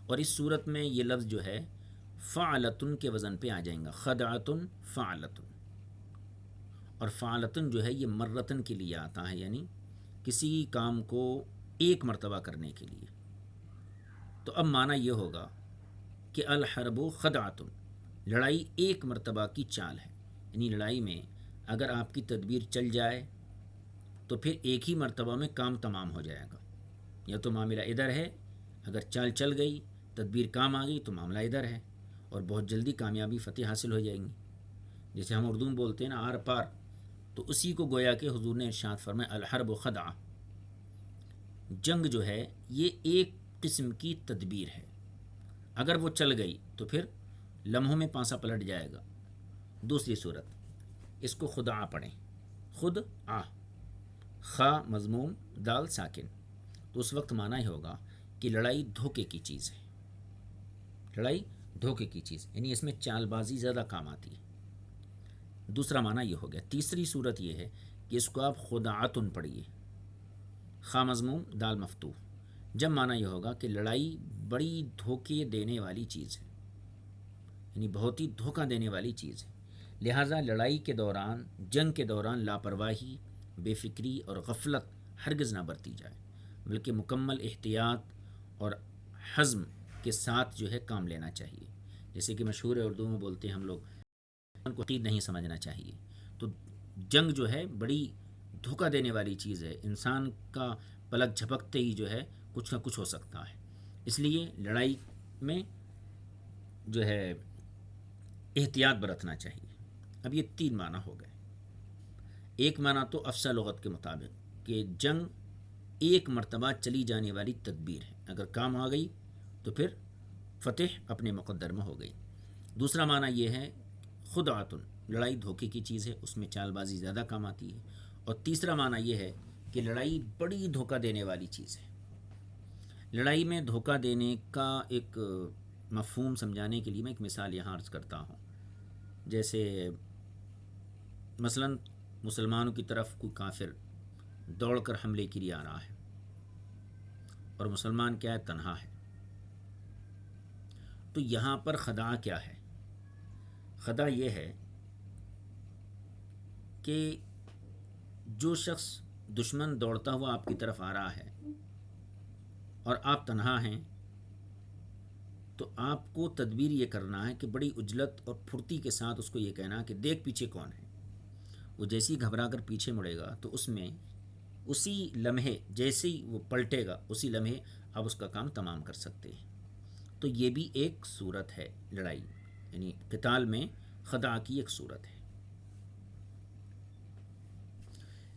اور اس صورت میں یہ لفظ جو ہے فعلتن کے وزن پہ آ جائیں گا، خدعتن فعلتن۔ اور فعلتن جو ہے یہ مرتن کے لیے آتا ہے، یعنی کسی کام کو ایک مرتبہ کرنے کے لیے۔ تو اب معنی یہ ہوگا کہ الحرب خدعتن، لڑائی ایک مرتبہ کی چال ہے، یعنی لڑائی میں اگر آپ کی تدبیر چل جائے تو پھر ایک ہی مرتبہ میں کام تمام ہو جائے گا، یا تو معاملہ ادھر ہے، اگر چال چل گئی تدبیر کام آ گئی تو معاملہ ادھر ہے، اور بہت جلدی کامیابی فتح حاصل ہو جائیں گی، جیسے ہم اردو میں بولتے ہیں نا آر پار۔ تو اسی کو گویا کہ حضور نے ارشاد فرمایا الحرب خدعہ، جنگ جو ہے یہ ایک قسم کی تدبیر ہے، اگر وہ چل گئی تو پھر لمحوں میں پانسا پلٹ جائے گا۔ دوسری صورت اس کو خدعہ پڑھیں، خدعہ، خا مضموم دال ساکن، تو اس وقت معنی ہی ہوگا کہ لڑائی دھوکے کی چیز ہے، لڑائی دھوکے کی چیز، یعنی اس میں چال بازی زیادہ کام آتی ہے۔ دوسرا معنی یہ ہو گیا۔ تیسری صورت یہ ہے کہ اس کو آپ خداعتن پڑھیے، خا مضموم دال مفتوح، جب معنی یہ ہوگا کہ لڑائی بڑی دھوکے دینے والی چیز ہے، یعنی بہت ہی دھوکہ دینے والی چیز ہے، لہٰذا لڑائی کے دوران، جنگ کے دوران لاپرواہی، بے فکری اور غفلت ہرگز نہ برتی جائے، بلکہ مکمل احتیاط اور حزم کے ساتھ جو ہے کام لینا چاہیے۔ جیسے کہ مشہور اردو میں بولتے ہیں ہم لوگ، ان کو عقید نہیں سمجھنا چاہیے۔ تو جنگ جو ہے بڑی دھوکہ دینے والی چیز ہے، انسان کا پلک جھپکتے ہی جو ہے کچھ نہ کچھ ہو سکتا ہے، اس لیے لڑائی میں جو ہے احتیاط برتنا چاہیے۔ اب یہ 3 معنی ہو گئے۔ ایک معنی تو افصح لغت کے مطابق کہ جنگ ایک مرتبہ چلی جانے والی تدبیر ہے، اگر کام آ گئی تو پھر فتح اپنے مقدر میں ہو گئی۔ دوسرا معنی یہ ہے خدعتن، لڑائی دھوکے کی چیز ہے، اس میں چال بازی زیادہ کام آتی ہے۔ اور تیسرا معنی یہ ہے کہ لڑائی بڑی دھوکہ دینے والی چیز ہے۔ لڑائی میں دھوکہ دینے کا ایک مفہوم سمجھانے کے لیے میں ایک مثال یہاں عرض کرتا ہوں۔ جیسے مثلا مسلمانوں کی طرف کوئی کافر دوڑ کر حملے کے لیے آ رہا ہے اور مسلمان کیا ہے، تنہا ہے، تو یہاں پر خداع کیا ہے؟ خداع یہ ہے کہ جو شخص دشمن دوڑتا ہوا آپ کی طرف آ رہا ہے اور آپ تنہا ہیں، تو آپ کو تدبیر یہ کرنا ہے کہ بڑی عجلت اور پھرتی کے ساتھ اس کو یہ کہنا کہ دیکھ پیچھے کون ہے۔ وہ جیسے ہی گھبرا کر پیچھے مڑے گا تو اس میں اسی لمحے جیسے ہی وہ پلٹے گا، اسی لمحے آپ اس کا کام تمام کر سکتے ہیں۔ تو یہ بھی ایک صورت ہے لڑائی، یعنی قتال میں خداع کی ایک صورت ہے۔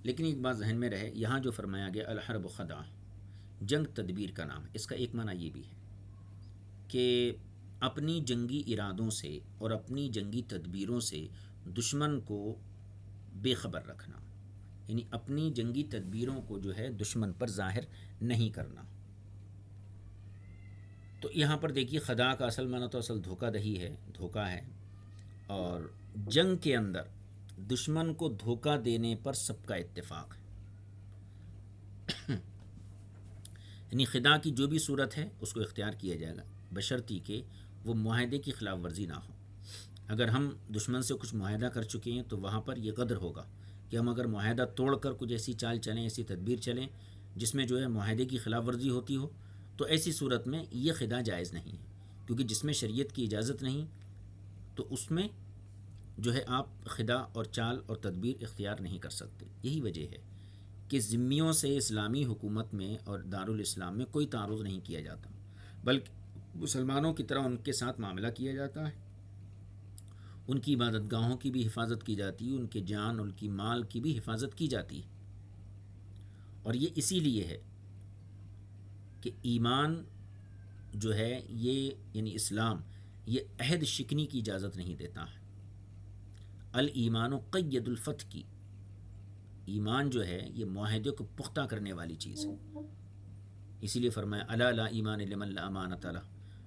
لیکن ایک بات ذہن میں رہے، یہاں جو فرمایا گیا الحرب خداع، جنگ تدبیر کا نام ہے، اس کا ایک معنی یہ بھی ہے کہ اپنی جنگی ارادوں سے اور اپنی جنگی تدبیروں سے دشمن کو بے خبر رکھنا، یعنی اپنی جنگی تدبیروں کو جو ہے دشمن پر ظاہر نہیں کرنا۔ تو یہاں پر دیکھیے خداع کا اصل معنی تو اصل دھوکہ دہی ہے، دھوکہ ہے، اور جنگ کے اندر دشمن کو دھوکہ دینے پر سب کا اتفاق ہے، یعنی خداع کی جو بھی صورت ہے اس کو اختیار کیا جائے گا، بشرطی کہ وہ معاہدے کی خلاف ورزی نہ ہو۔ اگر ہم دشمن سے کچھ معاہدہ کر چکے ہیں تو وہاں پر یہ قدر ہوگا کہ ہم اگر معاہدہ توڑ کر کچھ ایسی چال چلیں، ایسی تدبیر چلیں جس میں جو ہے معاہدے کی خلاف ورزی ہوتی ہو، تو ایسی صورت میں یہ خداع جائز نہیں ہے، کیونکہ جس میں شریعت کی اجازت نہیں تو اس میں جو ہے آپ خداع اور چال اور تدبیر اختیار نہیں کر سکتے۔ یہی وجہ ہے کہ ذمیوں سے اسلامی حکومت میں اور دارالاسلام میں کوئی تعارض نہیں کیا جاتا، بلکہ مسلمانوں کی طرح ان کے ساتھ معاملہ کیا جاتا ہے، ان کی عبادت گاہوں کی بھی حفاظت کی جاتی ہے، ان کے جان، ان کی مال کی بھی حفاظت کی جاتی ہے۔ اور یہ اسی لیے ہے کہ ایمان جو ہے یہ یعنی اسلام یہ عہد شکنی کی اجازت نہیں دیتا ہے۔ الایمان قید الفتح کی، ایمان جو ہے یہ معاہدے کو پختہ کرنے والی چیز ہے، اسی لیے فرمایا الا لا ایمان لمن لا امانۃ لہ،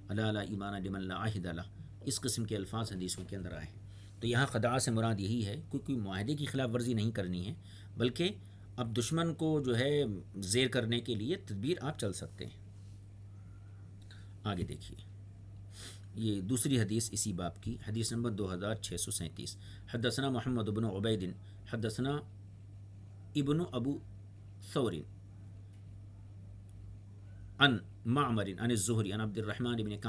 الا لا ایمان لمن لا عہد لہ، اس قسم کے الفاظ حدیثوں کے اندر آئے ہیں۔ تو یہاں خداع سے مراد یہی ہے کہ کوئی معاہدے کی خلاف ورزی نہیں کرنی ہے، بلکہ اب دشمن کو جو ہے زیر کرنے کے لیے تدبیر آپ چل سکتے ہیں۔ آگے دیکھیے، یہ دوسری حدیث اسی باب کی، حدیث نمبر 2637، حدثنا محمد بن عبید حدثنا ابن ابو ثور عن معمر عن الزہری عن عبد الرحمن بن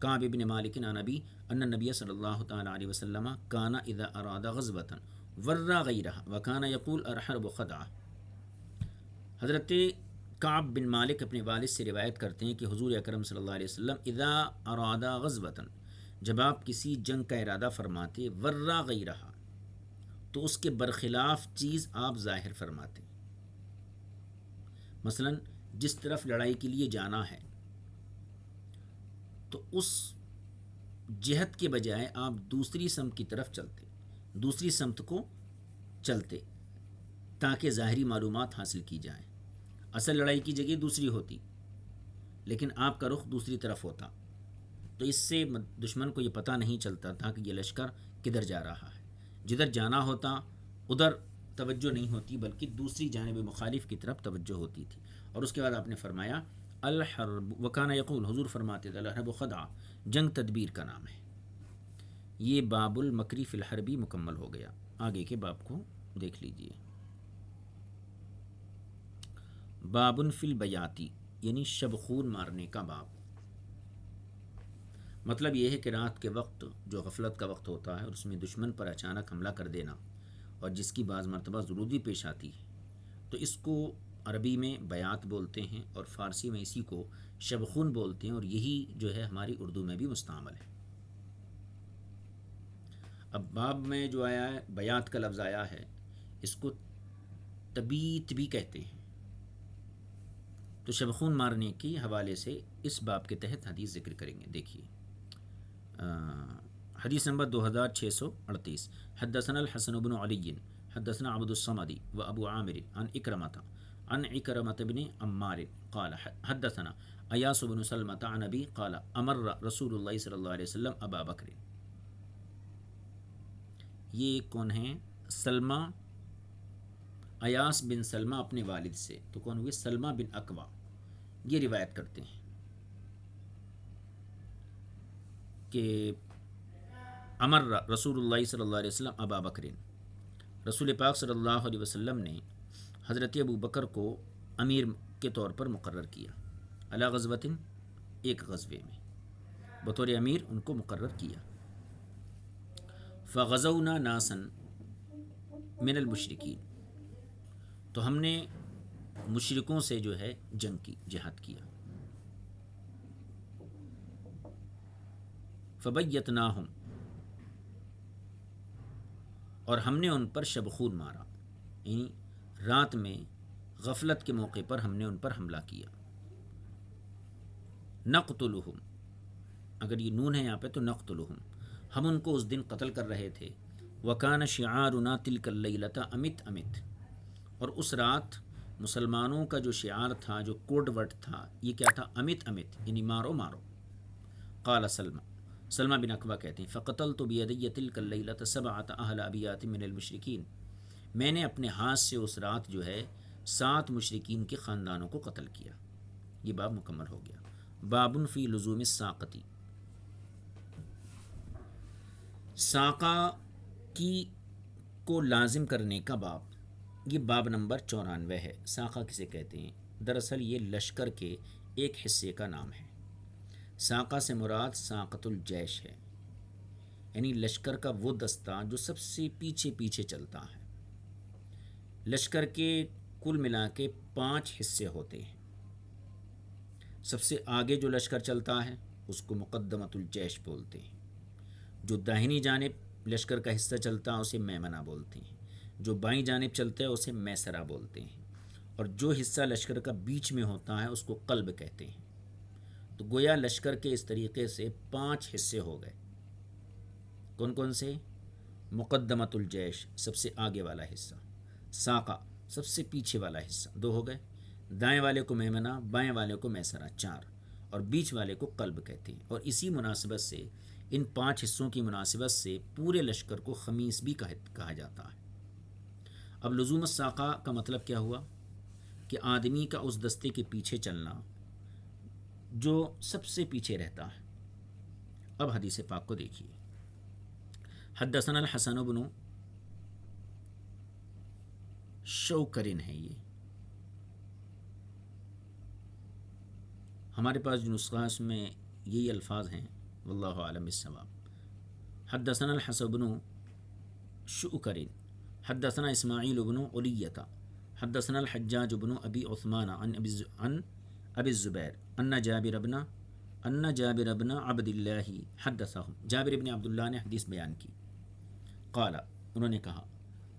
کعب بن مالک عن ابی ان النبی صلی اللہ تعالی علیہ وسلم کان اذا اراد غزوة ورا غیرها وکان یقول الحرب خدعہ۔ حضرت کعب بن مالک اپنے والد سے روایت کرتے ہیں کہ حضور اکرم صلی اللہ علیہ وسلم اذا اراد غزوة، جب آپ کسی جنگ کا ارادہ فرماتے، ورا غیرها، تو اس کے برخلاف چیز آپ ظاہر فرماتے، مثلا جس طرف لڑائی کے لیے جانا ہے تو اس جہت کے بجائے آپ دوسری سمت کی طرف چلتے، دوسری سمت کو چلتے تاکہ ظاہری معلومات حاصل کی جائیں۔ اصل لڑائی کی جگہ دوسری ہوتی لیکن آپ کا رخ دوسری طرف ہوتا، تو اس سے دشمن کو یہ پتہ نہیں چلتا تھا کہ یہ لشکر کدھر جا رہا ہے، جدھر جانا ہوتا ادھر توجہ نہیں ہوتی بلکہ دوسری جانب مخالف کی طرف توجہ ہوتی تھی. اور اس کے بعد آپ نے فرمایا الحرب وکان یقول، حضور فرماتے تھے الحرب خدعہ، جنگ تدبیر کا نام ہے. یہ باب المکری فی الحربی مکمل ہو گیا. آگے کے باب کو دیکھ لیجئے. باب فی البیاتی یعنی شب خون مارنے کا باب. مطلب یہ ہے کہ رات کے وقت جو غفلت کا وقت ہوتا ہے اور اس میں دشمن پر اچانک حملہ کر دینا اور جس کی بعض مرتبہ ضروری پیش آتی ہے، تو اس کو عربی میں بیات بولتے ہیں اور فارسی میں اسی کو شب خون بولتے ہیں، اور یہی جو ہے ہماری اردو میں بھی مستعمل ہے. اب باب میں جو آیا ہے بیات کا لفظ آیا ہے، اس کو تبیت بھی کہتے ہیں. تو شب خون مارنے کے حوالے سے اس باب کے تحت حدیث ذکر کریں گے. دیکھیے حدیث نمبر 2638. حدثنا الحسن بن علی حدثنا عبد الصمد و ابو عامر عن اکرمۃ بن عمار قال حدثنا ایاس بن سلمۃ عن ابی قال امر رسول اللہ صلی اللہ علیہ وسلم ابا بکر. یہ کون ہیں؟ سلمہ، ایاس بن سلمہ اپنے والد سے، تو کون ہوئے؟ سلمہ بن اکوا. یہ روایت کرتے ہیں کہ امر رسول اللہ صلی اللہ علیہ وسلم ابا بکر، رسول پاک صلی اللہ علیہ وسلم نے حضرت ابو بکر کو امیر کے طور پر مقرر کیا. علی غزوۃ، ایک غزوے میں بطور امیر ان کو مقرر کیا. فغزونا ناسا من المشرکین، تو ہم نے مشرکوں سے جو ہے جنگ کی، جہاد کیا. فبیتناہم، اور ہم نے ان پر شب خون مارا، یعنی رات میں غفلت کے موقع پر ہم نے ان پر حملہ کیا. نقتلہم، اگر یہ نون ہے یہاں پہ تو نقتلہم، ہم ان کو اس دن قتل کر رہے تھے. وکان شعارنا تلک اللیلۃ امت امت، اور اس رات مسلمانوں کا جو شعار تھا، جو کوڈ ورڈ تھا، یہ کیا تھا؟ امت امت، یعنی مارو مارو. قال سلمہ بن اکوا کہتے ہیں فقتلت بیدی تلک اللیلۃ سبعۃ اہل ابیات من المشرکین، میں نے اپنے ہاتھ سے اس رات جو ہے 7 مشرکین کے خاندانوں کو قتل کیا. یہ باب مکمل ہو گیا. باب فی لزوم الساقتی، ساقہ کی کو لازم کرنے کا باب. یہ باب نمبر 94 ہے. ساقہ کسے کہتے ہیں؟ دراصل یہ لشکر کے ایک حصے کا نام ہے. ساقہ سے مراد ساقۃ الجیش ہے، یعنی لشکر کا وہ دستہ جو سب سے پیچھے پیچھے چلتا ہے. لشکر کے کل ملا کے 5 حصے ہوتے ہیں. سب سے آگے جو لشکر چلتا ہے اس کو مقدمۃ الجیش بولتے ہیں. جو داہنی جانب لشکر کا حصہ چلتا ہے اسے میمنہ بولتے ہیں. جو بائیں جانب چلتا ہے اسے میسرہ بولتے ہیں. اور جو حصہ لشکر کا بیچ میں ہوتا ہے اس کو قلب کہتے ہیں. تو گویا لشکر کے اس طریقے سے 5 حصے ہو گئے. کون کون سے؟ مقدمۃ الجیش سب سے آگے والا حصہ، ساقہ سب سے پیچھے والا حصہ، 2 ہو گئے. دائیں والے کو میمنہ، بائیں والے کو میسرہ، 4، اور بیچ والے کو قلب کہتے ہیں. اور اسی مناسبت سے ان 5 حصوں کی مناسبت سے پورے لشکر کو خمیس بھی کہا جاتا ہے. اب لزوم الساقہ کا مطلب کیا ہوا؟ کہ آدمی کا اس دستے کے پیچھے چلنا جو سب سے پیچھے رہتا ہے. اب حدیث پاک کو دیکھیے. حدثنا الحسن بن شوکرن ہے. یہ ہمارے پاس جو نسخہ اس میں یہی الفاظ ہیں، واللہ عالم بالصواب. حدثنا الحسن بن شوکرن حدثنا اسماعیل بن علیۃ حدثنا الحجاج بن ابی عثمان عن ابی الزبیر ان جابر بن عبد اللہ حدثہم، جابر بن عبداللہ نے حدیث بیان کی. قال، انہوں نے کہا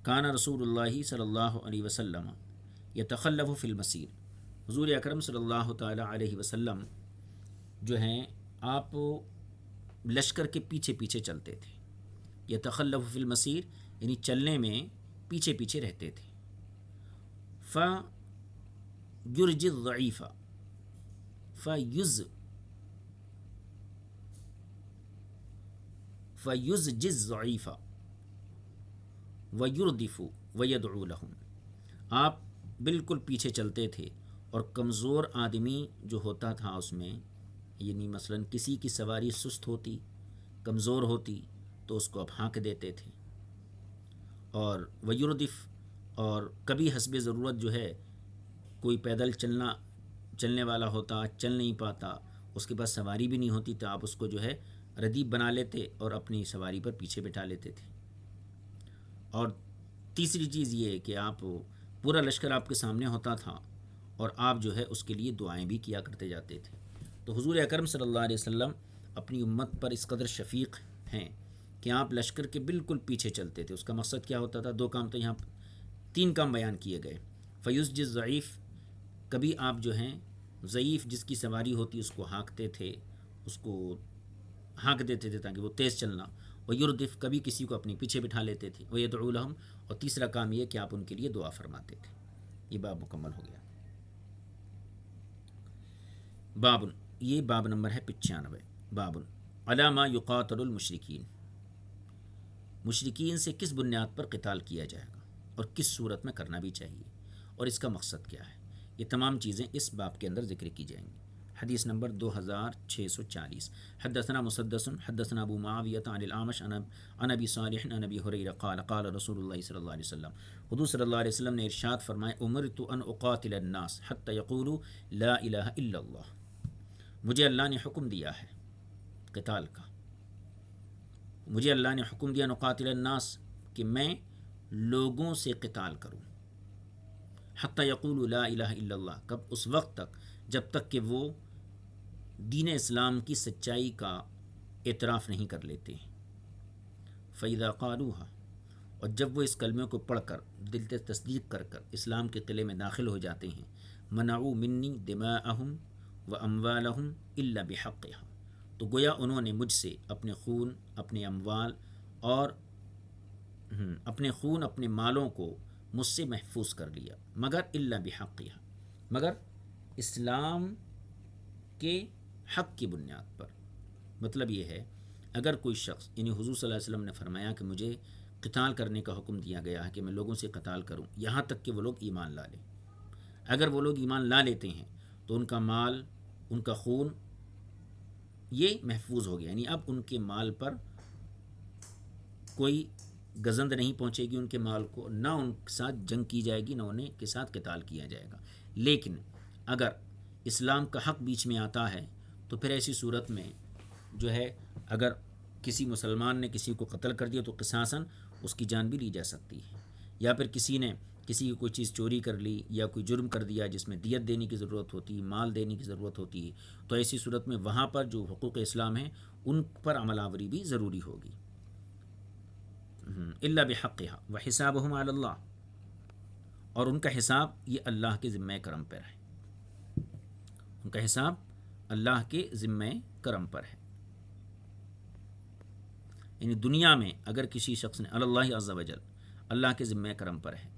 کان رسول اللہ صلی اللہ علیہ وسلم یتخلف فی المسیر، حضور اکرم صلی اللہ تعالی علیہ وسلم جو ہیں آپ لشکر کے پیچھے پیچھے چلتے تھے. یتخلف فی المسیر یعنی چلنے میں پیچھے پیچھے رہتے تھے. فیرجی الضعیف، فیزجی الضعیف، وَيُرْدِفُ وَيَدْعُو لَهُم، آپ بالکل پیچھے چلتے تھے، اور کمزور آدمی جو ہوتا تھا اس میں، یعنی مثلا کسی کی سواری سست ہوتی، کمزور ہوتی، تو اس کو آپ ہانک دیتے تھے، اور ویردف، اور کبھی حسب ضرورت جو ہے کوئی پیدل چلنے والا ہوتا، چل نہیں پاتا، اس کے پاس سواری بھی نہیں ہوتی، تو آپ اس کو جو ہے ردیف بنا لیتے اور اپنی سواری پر پیچھے بٹھا لیتے تھے۔ اور تیسری چیز یہ ہے کہ آپ پورا لشکر آپ کے سامنے ہوتا تھا، اور آپ جو ہے اس کے لیے دعائیں بھی کیا کرتے جاتے تھے۔ تو حضور اکرم صلی اللہ علیہ وسلم اپنی امت پر اس قدر شفیق ہیں کہ آپ لشکر کے بالکل پیچھے چلتے تھے۔ اس کا مقصد کیا ہوتا تھا؟ دو کام تو یہاں تین کام بیان کیے گئے۔ فیسجد ضعیف، کبھی آپ جو ہیں ضعیف جس کی سواری ہوتی اس کو ہانکتے تھے، اس کو ہانک دیتے تھے تاکہ وہ تیز چلنا۔ ویردف، کبھی کسی کو اپنے پیچھے بٹھا لیتے تھے۔ ویدعو لہم، اور تیسرا کام یہ کہ آپ ان کے لیے دعا فرماتے تھے۔ یہ باب مکمل ہو گیا۔ باب، یہ باب نمبر ہے 95۔ باب علی ما یقاتل المشرکین، مشرکین سے کس بنیاد پر قتال کیا جائے گا اور کس صورت میں کرنا بھی چاہیے، اور اس کا مقصد کیا ہے، یہ تمام چیزیں اس باب کے اندر ذکر کی جائیں گی۔ حدیث نمبر 2640۔ حدثنا مسدس حدثنا ابو معاویہ عن الاعمش عن ابی صالح عن ابی ہریرہ قال قال رسول اللہ صلی اللہ علیہ وسلم، حضور صلی اللہ علیہ وسلم نے ارشاد فرمایا، امرت ان اقاتل الناس حتی یقولوا لا الہ الا اللہ، مجھے اللہ نے حکم دیا ہے قتال کا، مجھے اللہ نے حکم دیا نقاتل الناس، کہ میں لوگوں سے قتال کروں، حتی یقولوا لا الہ الا اللہ، کب؟ اس وقت تک جب تک کہ وہ دین اسلام کی سچائی کا اعتراف نہیں کر لیتے ہیں۔ فَإِذَا قَالُوهَا، اور جب وہ اس کلمے کو پڑھ کر دل سے تصدیق کر کر اسلام کے قلعے میں داخل ہو جاتے ہیں، مَنَعُوا مِنِّي دِمَاءَهُمْ وَأَمْوَالَهُمْ إِلَّا بِحَقِّهَا، تو گویا انہوں نے مجھ سے اپنے خون، اپنے اموال اور اپنے مالوں کو مجھ سے محفوظ کر لیا، مگر إِلَّا بِحَقِّهَا، مگر اسلام کے حق کی بنیاد پر۔ مطلب یہ ہے، اگر کوئی شخص، یعنی حضور صلی اللہ علیہ وسلم نے فرمایا کہ مجھے قتال کرنے کا حکم دیا گیا ہے کہ میں لوگوں سے قتال کروں یہاں تک کہ وہ لوگ ایمان لا لیں، اگر وہ لوگ ایمان لا لیتے ہیں تو ان کا مال، ان کا خون یہ محفوظ ہو گیا، یعنی اب ان کے مال پر کوئی گزند نہیں پہنچے گی، ان کے مال کو نہ ان کے ساتھ جنگ کی جائے گی، نہ انہیں کے ساتھ قتال کیا جائے گا۔ لیکن اگر اسلام کا حق بیچ میں آتا ہے تو پھر ایسی صورت میں جو ہے اگر کسی مسلمان نے کسی کو قتل کر دیا تو قصاصاً اس کی جان بھی لی جا سکتی ہے، یا پھر کسی نے کسی کی کوئی چیز چوری کر لی یا کوئی جرم کر دیا جس میں دیت دینے کی ضرورت ہوتی ہے، مال دینے کی ضرورت ہوتی ہے، تو ایسی صورت میں وہاں پر جو حقوق اسلام ہیں ان پر عمل آوری بھی ضروری ہوگی۔ الا بحقها وحسابهم علی اللہ، اور ان کا حساب یہ اللہ کے ذمہ کرم پر ہے، ان کا حساب اللہ کے ذمہ کرم پر ہے۔ یعنی دنیا میں اگر کسی شخص نے اللہ عز و جل، اللہ کے ذمہ کرم پر ہے،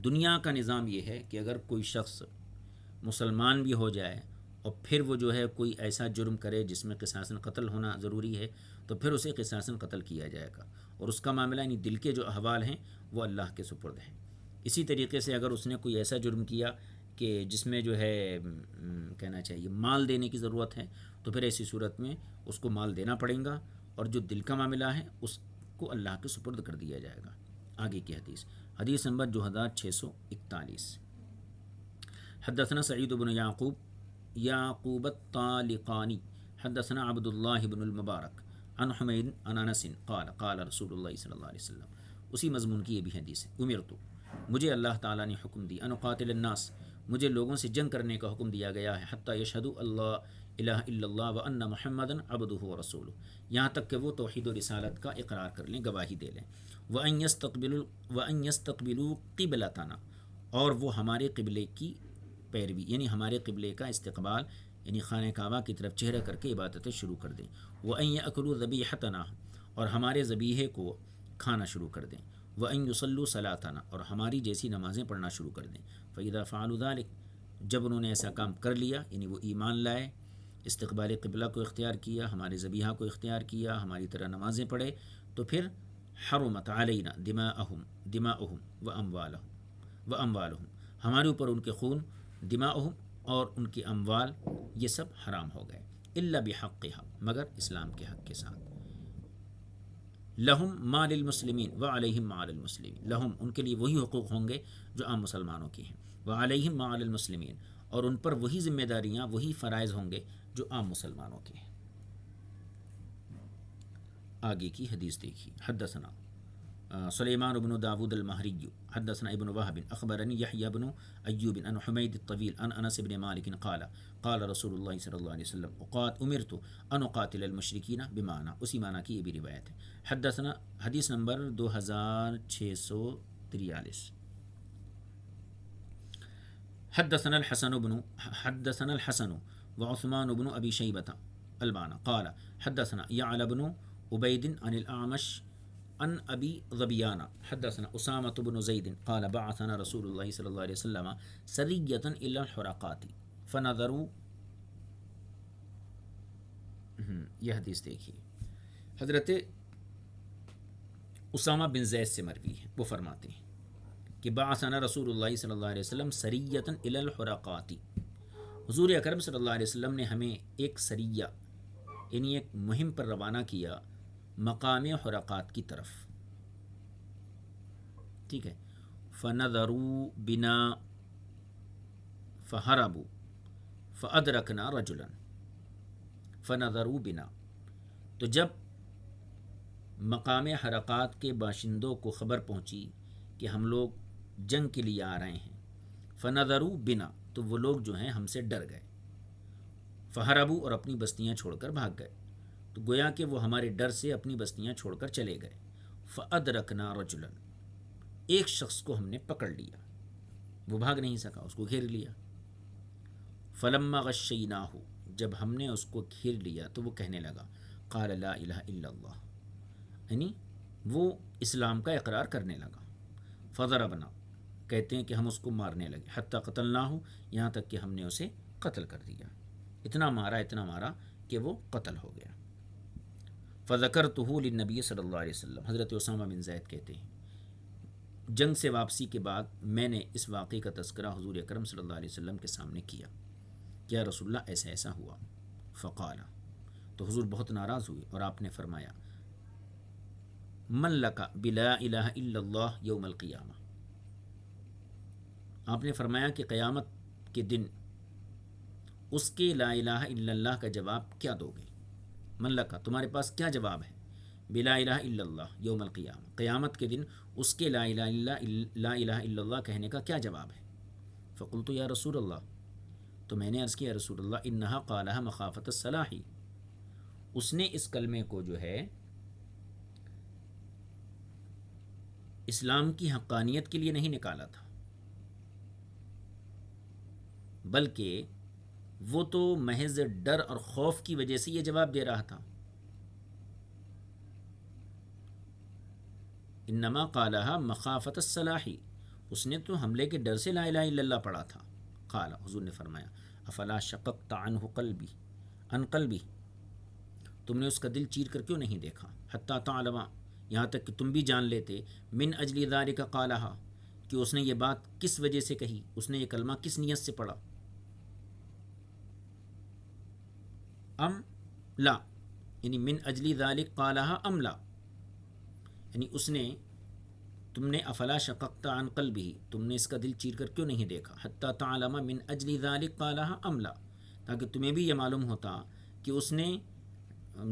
دنیا کا نظام یہ ہے کہ اگر کوئی شخص مسلمان بھی ہو جائے اور پھر وہ جو ہے کوئی ایسا جرم کرے جس میں قصاصاً قتل ہونا ضروری ہے تو پھر اسے قصاصاً قتل کیا جائے گا، اور اس کا معاملہ یعنی دل کے جو احوال ہیں وہ اللہ کے سپرد ہیں۔ اسی طریقے سے اگر اس نے کوئی ایسا جرم کیا کہ جس میں جو ہے کہنا چاہیے مال دینے کی ضرورت ہے، تو پھر ایسی صورت میں اس کو مال دینا پڑے گا، اور جو دل کا معاملہ ہے اس کو اللہ کے سپرد کر دیا جائے گا۔ آگے کی حدیث نمبر 2641۔ حدثنا سعید بن یعقوب الطالقانی حدثنا عبد اللہ بن المبارک عن حمید عن انس قال قال رسول اللہ صلی اللہ علیہ وسلم، اسی مضمون کی یہ بھی حدیث ہے۔ امرت، مجھے اللہ تعالیٰ نے حکم دی، ان اقاتل الناس، مجھے لوگوں سے جنگ کرنے کا حکم دیا گیا ہے، حتی یشہدوا اللہ الہ الا اللہ وان محمدا عبدہ ورسولہ، یہاں تک کہ وہ توحید و رسالت کا اقرار کر لیں، گواہی دے لیں، وان یستقبلوا قبلتنا، اور وہ ہمارے قبلے کی پیروی، یعنی ہمارے قبلے کا استقبال، یعنی خانہ کعبہ کی طرف چہرہ کر کے عبادتیں شروع کر دیں، وان یاکلوا ذبیحتنا، اور ہمارے ذبیحے کو کھانا شروع کر دیں، وان یصلوا صلاتنا، اور ہماری جیسی نمازیں پڑھنا شروع کر دیں، فاذا فعلوا ذلک، جب انہوں نے ایسا کام کر لیا، یعنی وہ ایمان لائے، استقبال قبلہ کو اختیار کیا، ہمارے ذبیحہ کو اختیار کیا، ہماری طرح نمازیں پڑھے، تو پھر حرمت علینا دماؤہم و اموالہم، ہمارے اوپر ان کے خون، دماؤہم اور ان کے اموال، یہ سب حرام ہو گئے، الا بحقھا، مگر اسلام کے حق کے ساتھ۔ لہم ما للمسلمین وعلیہم ما علی المسلمین، لہم ان کے لیے وہی حقوق ہوں گے جو عام مسلمانوں کے ہیں، وعلیہم ما علی المسلمین اور ان پر وہی ذمہ داریاں، وہی فرائض ہوں گے جو عام مسلمانوں کے ہیں۔ آگے کی حدیث دیکھیے۔ حدثنا سلیمان بن داود المہری حدثنا ابن وہب اخبرنی یحیی بن ایوب عن حمید الطویل عن انس بن مالک قال قال رسول اللہ صلی اللہ علیہ وسلم امرت ان اقاتل المشرکین بمعنی، اسی معنی کی یہ بھی روایت ہے۔ حدثنا حدیث نمبر 2643۔ حدثنا الحسن وعثمان بن ابی شیبۃ المعنى قال حدثنا یعلى بن عبید عن الاعمش عن ابی ظبیان حدثنا اسامۃ بن زید قال بعثنا رسول اللہ صلی اللہ علیہ وسلم سریۃ الی الحرقات فنظروا، یہ حدیث دیکھیے، حضرت اسامہ بن زید سے مروی ہے، وہ فرماتے ہیں کہ بعثنا رسول اللہ صلی اللہ علیہ وسلم سریۃ الی الحرقات، حضور اکرم صلی اللہ علیہ وسلم نے ہمیں ایک سریہ یعنی ایک مہم پر روانہ کیا مقام حرقات کی طرف، ٹھیک ہے۔ فنظروا بنا فہربوا فادرکنا رجلا، فنظروا بنا، تو جب مقام حرقات کے باشندوں کو خبر پہنچی کہ ہم لوگ جنگ کے لیے آ رہے ہیں، فنظروا بنا، تو وہ لوگ جو ہیں ہم سے ڈر گئے، فہربوا اور اپنی بستیاں چھوڑ کر بھاگ گئے، تو گویا کہ وہ ہمارے ڈر سے اپنی بستیاں چھوڑ کر چلے گئے۔ فادرکنا رجلا، ایک شخص کو ہم نے پکڑ لیا، وہ بھاگ نہیں سکا، اس کو گھیر لیا۔ فلما غشیناہ، جب ہم نے اس کو گھیر لیا تو وہ کہنے لگا قال لا الہ الا اللہ، یعنی وہ اسلام کا اقرار کرنے لگا۔ فضربنا، کہتے ہیں کہ ہم اس کو مارنے لگے، حتی قتلناہ، یہاں تک کہ ہم نے اسے قتل کر دیا، اتنا مارا کہ وہ قتل ہو گیا۔ فذکرتہ للنبی صلی اللہ علیہ وسلم، حضرت اسامہ بن زید کہتے ہیں جنگ سے واپسی کے بعد میں نے اس واقعے کا تذکرہ حضور اکرم صلی اللہ علیہ وسلم کے سامنے کیا کہ یا رسول اللہ ایسا ایسا ہوا۔ فقال، تو حضور بہت ناراض ہوئے اور آپ نے فرمایا من لک بلا الہ الا اللہ یوم القیامہ، آپ نے فرمایا کہ قیامت کے دن اس کے لا الہ الا اللہ کا جواب کیا دو گے؟ من لک، تمہارے پاس کیا جواب ہے؟ بلا الہ الا اللہ یوم القیامہ، قیامت کے دن اس کے لا الہ الا اللہ کہنے کا کیا جواب ہے؟ فقلت یا رسول اللہ، تو میں نے عرض کیا رسول اللہ انہا قالها مخافت الصلاح، اس نے اس کلمے کو جو ہے اسلام کی حقانیت کے لیے نہیں نکالا تھا، بلکہ وہ تو محض ڈر اور خوف کی وجہ سے یہ جواب دے رہا تھا۔ انما قالها مخافت الصلاح، اس نے تو حملے کے ڈر سے لا الہ الا اللہ پڑھا تھا۔ قال، حضور نے فرمایا افلا شققت عنہ قلبی، عن قلبی، تم نے اس کا دل چیر کر کیوں نہیں دیکھا؟ حتی تعلم، یہاں تک کہ تم بھی جان لیتے، من اجل ذالک قالها، کہ اس نے یہ بات کس وجہ سے کہی، اس نے یہ کلمہ کس نیت سے پڑھا۔ ام لا، یعنی من اجل ذالک قالها ام لا، یعنی اس نے، تم نے افلا شققت عن قلبہ، تم نے اس کا دل چیر کر کیوں نہیں دیکھا، حتی تعلم من اجل ذالک قالها ام لا، تاکہ تمہیں بھی یہ معلوم ہوتا کہ اس نے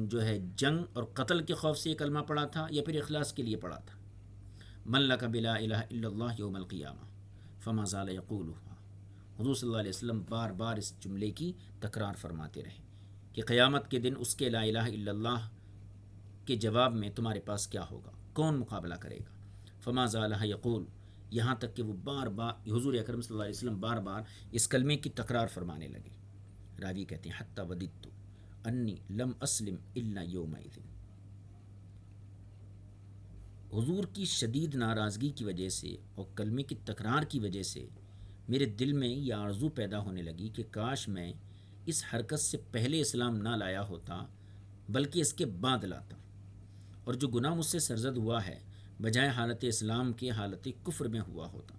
جو ہے جنگ اور قتل کے خوف سے یہ کلمہ پڑھا تھا یا پھر اخلاص کے لیے پڑھا تھا۔ من لک بلا الہ الا اللہ یوم القیامہ فما زال یقولها، حضور صلی اللہ علیہ وسلم بار بار اس جملے کی تکرار فرماتے رہے کہ قیامت کے دن اس کے لا الہ الا اللہ کے جواب میں تمہارے پاس کیا ہوگا، کون مقابلہ کرے گا۔ فما زال یقول، یہاں تک کہ وہ بار بار، حضور اکرم صلی اللہ علیہ وسلم بار بار اس کلمے کی تکرار فرمانے لگے۔ راوی کہتے ہیں حتی وددت انی لم اسلم الا یومئذ، حضور کی شدید ناراضگی کی وجہ سے اور کلمے کی تکرار کی وجہ سے میرے دل میں یہ آرزو پیدا ہونے لگی کہ کاش میں اس حرکت سے پہلے اسلام نہ لایا ہوتا بلکہ اس کے بعد لاتا، اور جو گناہ مجھ سے سرزد ہوا ہے بجائے حالت اسلام کے حالت کفر میں ہوا ہوتا،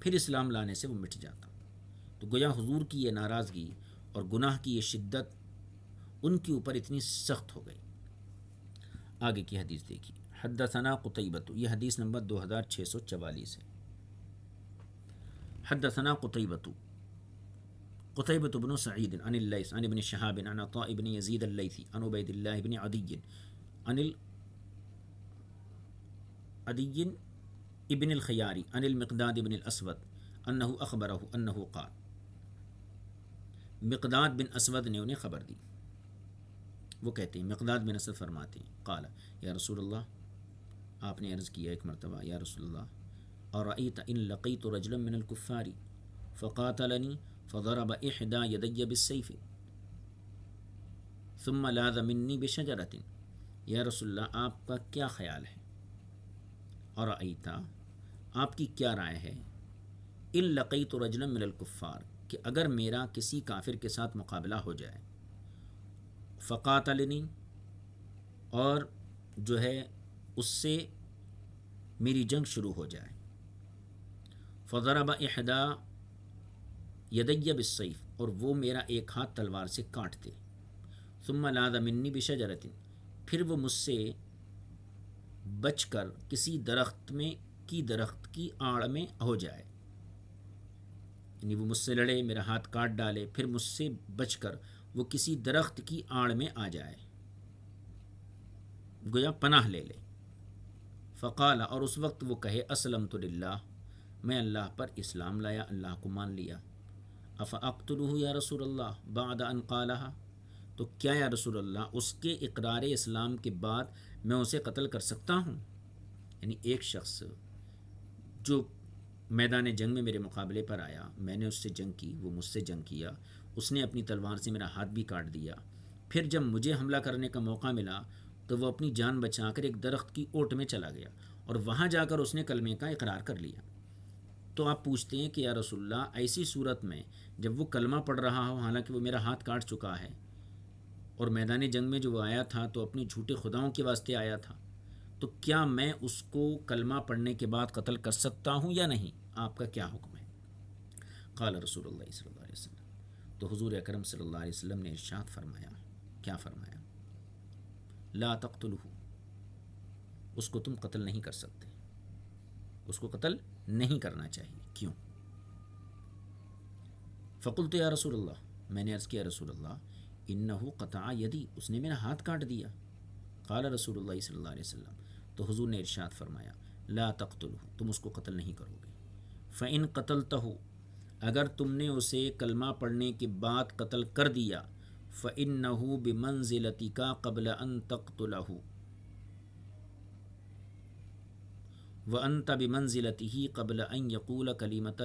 پھر اسلام لانے سے وہ مٹ جاتا۔ تو گویا حضور کی یہ ناراضگی اور گناہ کی یہ شدت ان کے اوپر اتنی سخت ہو گئی۔ آگے کی حدیث دیکھیے، حدثنا قتیبۃ، یہ حدیث نمبر 2644 ہے۔ حدثنا قتيبة بن سعيد عن الليث عن ابن شهاب عن عطاء بن يزيد الليثي عن عبيد الله بن عدي عن عدي ابن الخياري عن المقداد بن الأسود أنه أخبره أنه قال، مقداد بن اسود نے انہیں خبر دی، وہ کہتے ہیں، مقداد بن اسود فرماتے ہیں، قال یا رسول اللہ، آپ نے عرض کیا ایک مرتبہ، یا رسول اللہ، ارأیت ان لقیت رجلا من الکفار فقاتلنی فضرب احدى يدي بالسيف ثم لاذ مني بشجرة، یا رسول اللہ آپ کا کیا خیال ہے، ارأیت آپ کی کیا رائے ہے، ان لقیت رجلا من الکفار کہ اگر میرا کسی کافر کے ساتھ مقابلہ ہو جائے، فقاتلنی اور جو ہے اس سے میری جنگ شروع ہو جائے، فضرب احدى یدی بالسیف اور وہ میرا ایک ہاتھ تلوار سے کاٹ دے، ثم لاذ منی بشجرۃ پھر وہ مجھ سے بچ کر کسی درخت کی آڑ میں ہو جائے، یعنی وہ مجھ سے لڑے، میرا ہاتھ کاٹ ڈالے، پھر مجھ سے بچ کر وہ کسی درخت کی آڑ میں آ جائے، گویا پناہ لے لے، فقال اور اس وقت وہ کہے، اسلمت للہ میں اللہ پر اسلام لایا، اللہ کو مان لیا، افاقتلہ یا رسول اللہ بعد ان قالہا تو کیا یا رسول اللہ اس کے اقرار اسلام کے بعد میں اسے قتل کر سکتا ہوں؟ یعنی ایک شخص جو میدان جنگ میں میرے مقابلے پر آیا، میں نے اس سے جنگ کی، وہ مجھ سے جنگ کیا، اس نے اپنی تلوار سے میرا ہاتھ بھی کاٹ دیا، پھر جب مجھے حملہ کرنے کا موقع ملا تو وہ اپنی جان بچا کر ایک درخت کی اوٹ میں چلا گیا اور وہاں جا کر اس نے کلمے کا اقرار کر لیا۔ تو آپ پوچھتے ہیں کہ یا رسول اللہ ایسی صورت میں جب وہ کلمہ پڑھ رہا ہو، حالانکہ وہ میرا ہاتھ کاٹ چکا ہے، اور میدان جنگ میں جو وہ آیا تھا تو اپنے جھوٹے خداؤں کے واسطے آیا تھا، تو کیا میں اس کو کلمہ پڑھنے کے بعد قتل کر سکتا ہوں یا نہیں؟ آپ کا کیا حکم ہے؟ قال رسول اللہ صلی اللہ علیہ وسلم، تو حضور اکرم صلی اللہ علیہ وسلم نے ارشاد فرمایا، کیا فرمایا؟ لا تقتلہ، اس کو تم قتل نہیں کر سکتے، اس کو قتل نہیں کرنا چاہیے، کیوں؟ فقلت یا رسول اللہ، میں نے عرض کیا رسول اللہ، انہ قطع یدی، اس نے میرا ہاتھ کاٹ دیا۔ قال رسول اللہ صلی اللہ علیہ وسلم، تو حضور نے ارشاد فرمایا، لا تقتلہ، تم اس کو قتل نہیں کرو گے، فإن قتلتہ، اگر تم نے اسے کلمہ پڑھنے کے بعد قتل کر دیا، فإنہ بمنزلتک قبل ان تقتلہ وانت بمنزلتہ قبل ان یقول کلمتہ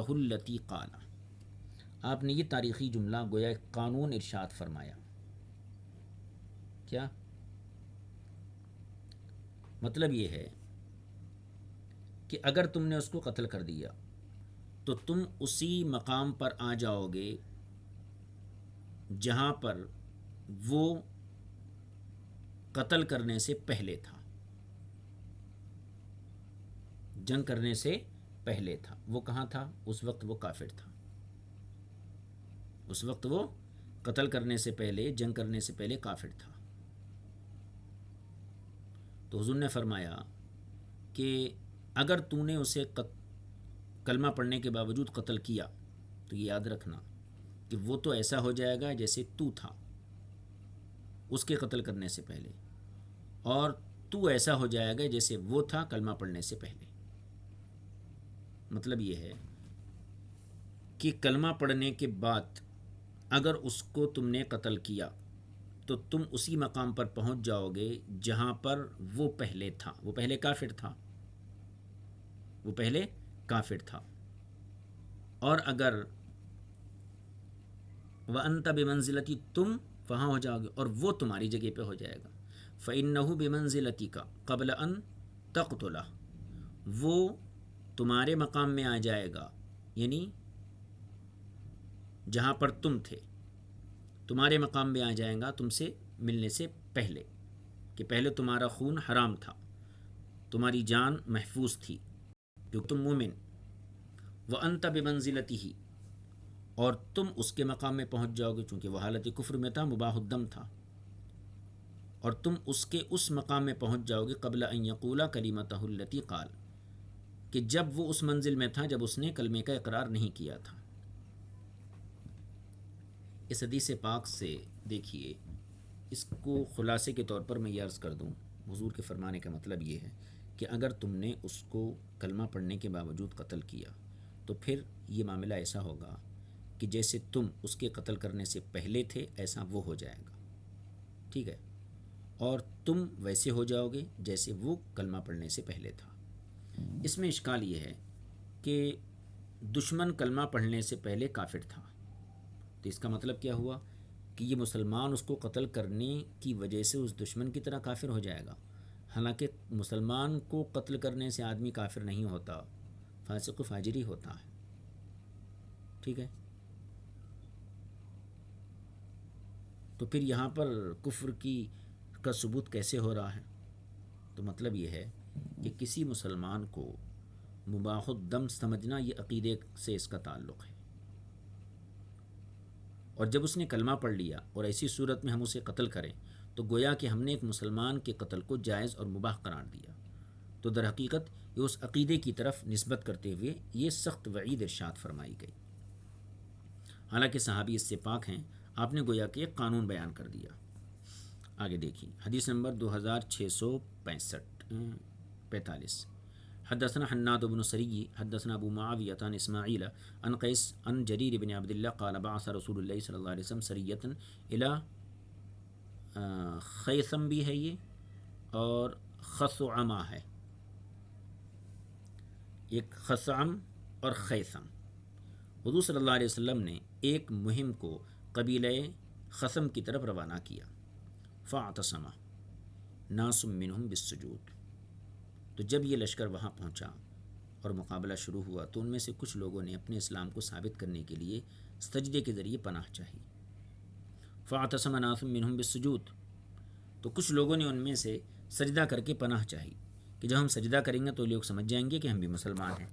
التی قال۔ آپ نے یہ تاریخی جملہ گویا ایک قانون ارشاد فرمایا، کیا مطلب؟ یہ ہے کہ اگر تم نے اس کو قتل کر دیا تو تم اسی مقام پر آ جاؤ گے جہاں پر وہ قتل کرنے سے پہلے تھا، جنگ کرنے سے پہلے تھا۔ وہ کہاں تھا؟ اس وقت وہ کافر تھا، اس وقت وہ قتل کرنے سے پہلے، جنگ کرنے سے پہلے کافر تھا۔ تو حضور نے فرمایا کہ اگر تو نے اسے کلمہ پڑھنے کے باوجود قتل کیا تو یہ یاد رکھنا کہ وہ تو ایسا ہو جائے گا جیسے تو تھا اس کے قتل کرنے سے پہلے، اور تو ایسا ہو جائے گا جیسے وہ تھا کلمہ پڑھنے سے پہلے۔ مطلب یہ ہے کہ کلمہ پڑھنے کے بعد اگر اس کو تم نے قتل کیا تو تم اسی مقام پر پہنچ جاؤ گے جہاں پر وہ پہلے تھا، وہ پہلے کافر تھا، وہ پہلے کافر تھا۔ اور اگر وَأَنْتَ بِمَنْزِلَتِي، تم وہاں ہو جاؤ گے اور وہ تمہاری جگہ پہ ہو جائے گا، فَإِنَّهُ بِمَنْزِلَتِكَ قَبْلَ أَن تَقْتُلَهُ، وہ تمہارے مقام میں آ جائے گا، یعنی جہاں پر تم تھے تمہارے مقام میں آ جائے گا تم سے ملنے سے پہلے، کہ پہلے تمہارا خون حرام تھا، تمہاری جان محفوظ تھی کیونکہ تم مومن، وَأَنْتَ بِمَنزِلَتِهِ، اور تم اس کے مقام میں پہنچ جاؤ گے، چونکہ وہ حالت کفر میں تھا، مباح الدم تھا، اور تم اس کے اس مقام میں پہنچ جاؤ گے قبل ان یقولا کلمتہ التی قال، کہ جب وہ اس منزل میں تھا جب اس نے کلمے کا اقرار نہیں کیا تھا۔ اس حدیث پاک سے دیکھیے، اس کو خلاصے کے طور پر میں یہ عرض کر دوں، حضور کے فرمانے کا مطلب یہ ہے کہ اگر تم نے اس کو کلمہ پڑھنے کے باوجود قتل کیا تو پھر یہ معاملہ ایسا ہوگا کہ جیسے تم اس کے قتل کرنے سے پہلے تھے ایسا وہ ہو جائے گا، ٹھیک ہے، اور تم ویسے ہو جاؤ گے جیسے وہ کلمہ پڑھنے سے پہلے تھا۔ اس میں اشکال یہ ہے کہ دشمن کلمہ پڑھنے سے پہلے کافر تھا، تو اس کا مطلب کیا ہوا کہ یہ مسلمان اس کو قتل کرنے کی وجہ سے اس دشمن کی طرح کافر ہو جائے گا، حالانکہ مسلمان کو قتل کرنے سے آدمی کافر نہیں ہوتا، فاسق و فاجری ہوتا ہے، ٹھیک ہے۔ تو پھر یہاں پر کفر کا ثبوت کیسے ہو رہا ہے؟ تو مطلب یہ ہے کہ کسی مسلمان کو مباح الدم سمجھنا، یہ عقیدے سے اس کا تعلق ہے، اور جب اس نے کلمہ پڑھ لیا اور ایسی صورت میں ہم اسے قتل کریں تو گویا کہ ہم نے ایک مسلمان کے قتل کو جائز اور مباح قرار دیا، تو در حقیقت یہ اس عقیدے کی طرف نسبت کرتے ہوئے یہ سخت وعید ارشاد فرمائی گئی۔ حالانکہ صحابی اس سے پاک ہیں، آپ نے گویا کہ ایک قانون بیان کر دیا۔ آگے دیکھیے حدیث نمبر 2645 حدثنا حناد بن سری حدثنا ابو معاویہ عن اسماعیل عن قیس عن جریر بن عبد اللہ قال بعث رسول اللہ صلی اللہ علیہ وسلم سریۃ الی خیثم بھی ہے یہ اور خثعمہ ہے، ایک خثعم اور خیثم۔ حضور صلی اللہ علیہ وسلم نے ایک مہم کو قبیلہ خثم کی طرف روانہ کیا، فاعتصم ناس منہم بالسجود، تو جب یہ لشکر وہاں پہنچا اور مقابلہ شروع ہوا تو ان میں سے کچھ لوگوں نے اپنے اسلام کو ثابت کرنے کے لیے سجدے کے ذریعے پناہ چاہی، فاعتصم ناس منہم بالسجود، تو کچھ لوگوں نے ان میں سے سجدہ کر کے پناہ چاہی کہ جب ہم سجدہ کریں گے تو لوگ سمجھ جائیں گے کہ ہم بھی مسلمان ہیں،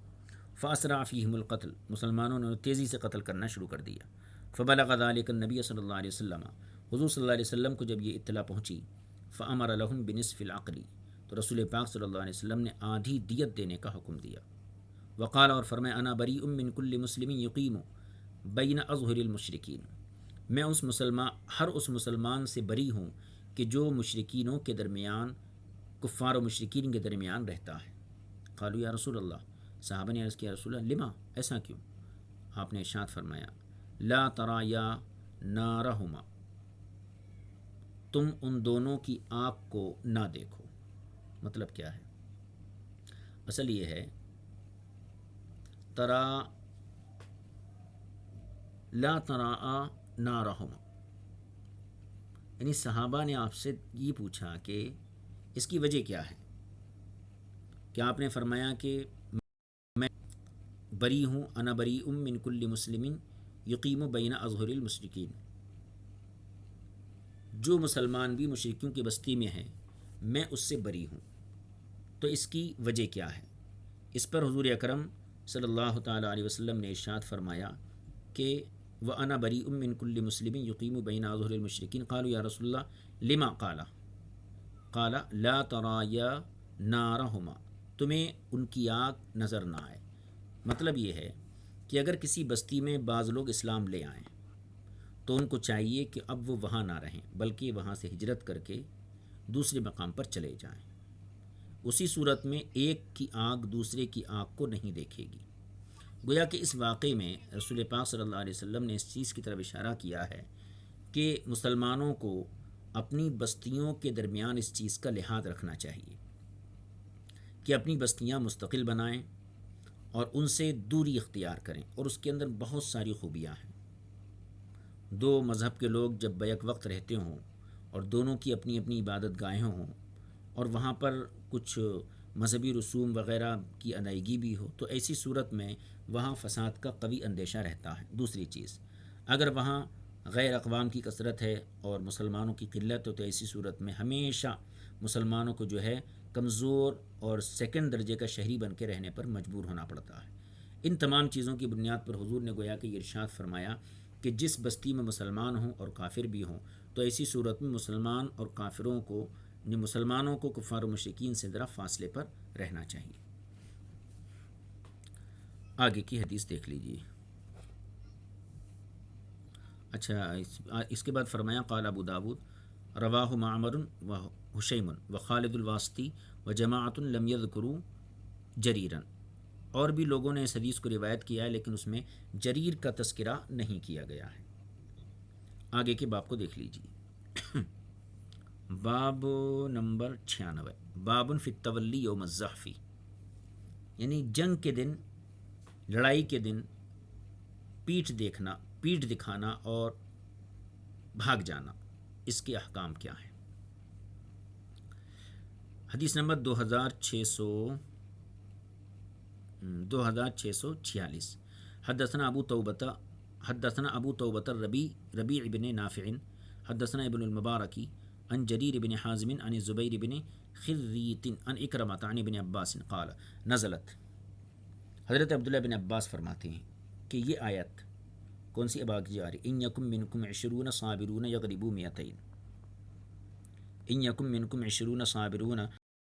فاسرع فیہم القتل، مسلمانوں نے تیزی سے قتل کرنا شروع کر دیا، فبلغ ذلك النبی صلی اللہ علیہ وسلم، حضور صلی اللہ علیہ وسلم کو جب یہ اطلاع پہنچی، فامر لهم بنصف العقل، تو رسول پاک صلی اللہ علیہ وسلم نے آدھی دیت دینے کا حکم دیا، وقال، اور فرمایا، انا بریء من کل مسلم یقیم بین اظہر المشرکین، میں ہر اس مسلمان سے بری ہوں کہ جو مشرکینوں کے درمیان، کفار و مشرکین کے درمیان رہتا ہے۔ قالوا یا رسول اللہ، صحابہ نے عرض کیا رسول اللہ لما، ایسا کیوں؟ آپ نے ارشاد فرمایا لا ترایا نارہما، تم ان دونوں کی آگ کو نہ دیکھو۔ مطلب کیا ہے؟ اصل یہ ہے لا تراء نارہما، یعنی صحابہ نے آپ سے یہ پوچھا کہ اس کی وجہ کیا ہے؟ کہ آپ نے فرمایا کہ میں بری ہوں، انا بریء من کل مسلم یقیم بین اظہر المشرکین، جو مسلمان بھی مشرکیوں کی بستی میں ہے میں اس سے بری ہوں، تو اس کی وجہ کیا ہے؟ اس پر حضور اکرم صلی اللہ تعالیٰ علیہ وسلم نے ارشاد فرمایا کہ وَأَنَا بَرِيءٌ مِّن كُلِّ مُسْلِمٍ يُقِيمُ بَيْنَ أَظْهُرِ الْمُشْرِكِينَ قَالُوا يَا رَسُولَ اللَّهِ لِمَا قَالَ لَا تَرَايَا نَارَهُمَا، تمہیں ان کی آگ نظر نہ آئے۔ مطلب یہ ہے کہ اگر کسی بستی میں بعض لوگ اسلام لے آئیں تو ان کو چاہیے کہ اب وہ وہاں نہ رہیں بلکہ وہاں سے ہجرت کر کے دوسرے مقام پر چلے جائیں، اسی صورت میں ایک کی آنکھ دوسرے کی آنکھ کو نہیں دیکھے گی۔ گویا کہ اس واقعے میں رسول پاک صلی اللہ علیہ وسلم نے اس چیز کی طرف اشارہ کیا ہے کہ مسلمانوں کو اپنی بستیوں کے درمیان اس چیز کا لحاظ رکھنا چاہیے کہ اپنی بستیاں مستقل بنائیں اور ان سے دوری اختیار کریں، اور اس کے اندر بہت ساری خوبیاں ہیں۔ دو مذہب کے لوگ جب بیک وقت رہتے ہوں اور دونوں کی اپنی اپنی عبادت گاہیں ہوں اور وہاں پر کچھ مذہبی رسوم وغیرہ کی ادائیگی بھی ہو، تو ایسی صورت میں وہاں فساد کا قوی اندیشہ رہتا ہے۔ دوسری چیز، اگر وہاں غیر اقوام کی کثرت ہے اور مسلمانوں کی قلت ہے تو ایسی صورت میں ہمیشہ مسلمانوں کو جو ہے کمزور اور سیکنڈ درجے کا شہری بن کے رہنے پر مجبور ہونا پڑتا ہے۔ ان تمام چیزوں کی بنیاد پر حضور نے گویا کہ یہ ارشاد فرمایا کہ جس بستی میں مسلمان ہوں اور کافر بھی ہوں تو ایسی صورت میں مسلمان اور کافروں کو مسلمانوں کو کفار و مشرکین سے ذرا فاصلے پر رہنا چاہیے۔ آگے کی حدیث دیکھ لیجیے۔ اچھا، اس کے بعد فرمایا قال ابو داود رواہ معمر و حشیم و خالد الواسطی و جماعت لم یذکروا جریرا، اور بھی لوگوں نے اس حدیث کو روایت کیا ہے لیکن اس میں جریر کا تذکرہ نہیں کیا گیا ہے۔ آگے کے باب کو دیکھ لیجیے۔ باب نمبر 96، باب فی التولی یوم الزحف، یعنی جنگ کے دن، لڑائی کے دن پیٹھ دکھانا اور بھاگ جانا، اس کے احکام کیا ہیں۔ حدیث نمبر 2646، حدثنا ابو توبۃ ربیع بن نافع حدثنا ابن المبارک عن جریر بن حازم عن الزبیر بن خریت عن اکرمۃ عن ابن عباس قال نزلت، حضرت عبداللہ بن عباس فرماتے ہیں کہ یہ آیت کون سی اباق جا رہی، ان یکم منکم 20 صابرون یغلبوا 200، ان یکم منکم 20 صابرون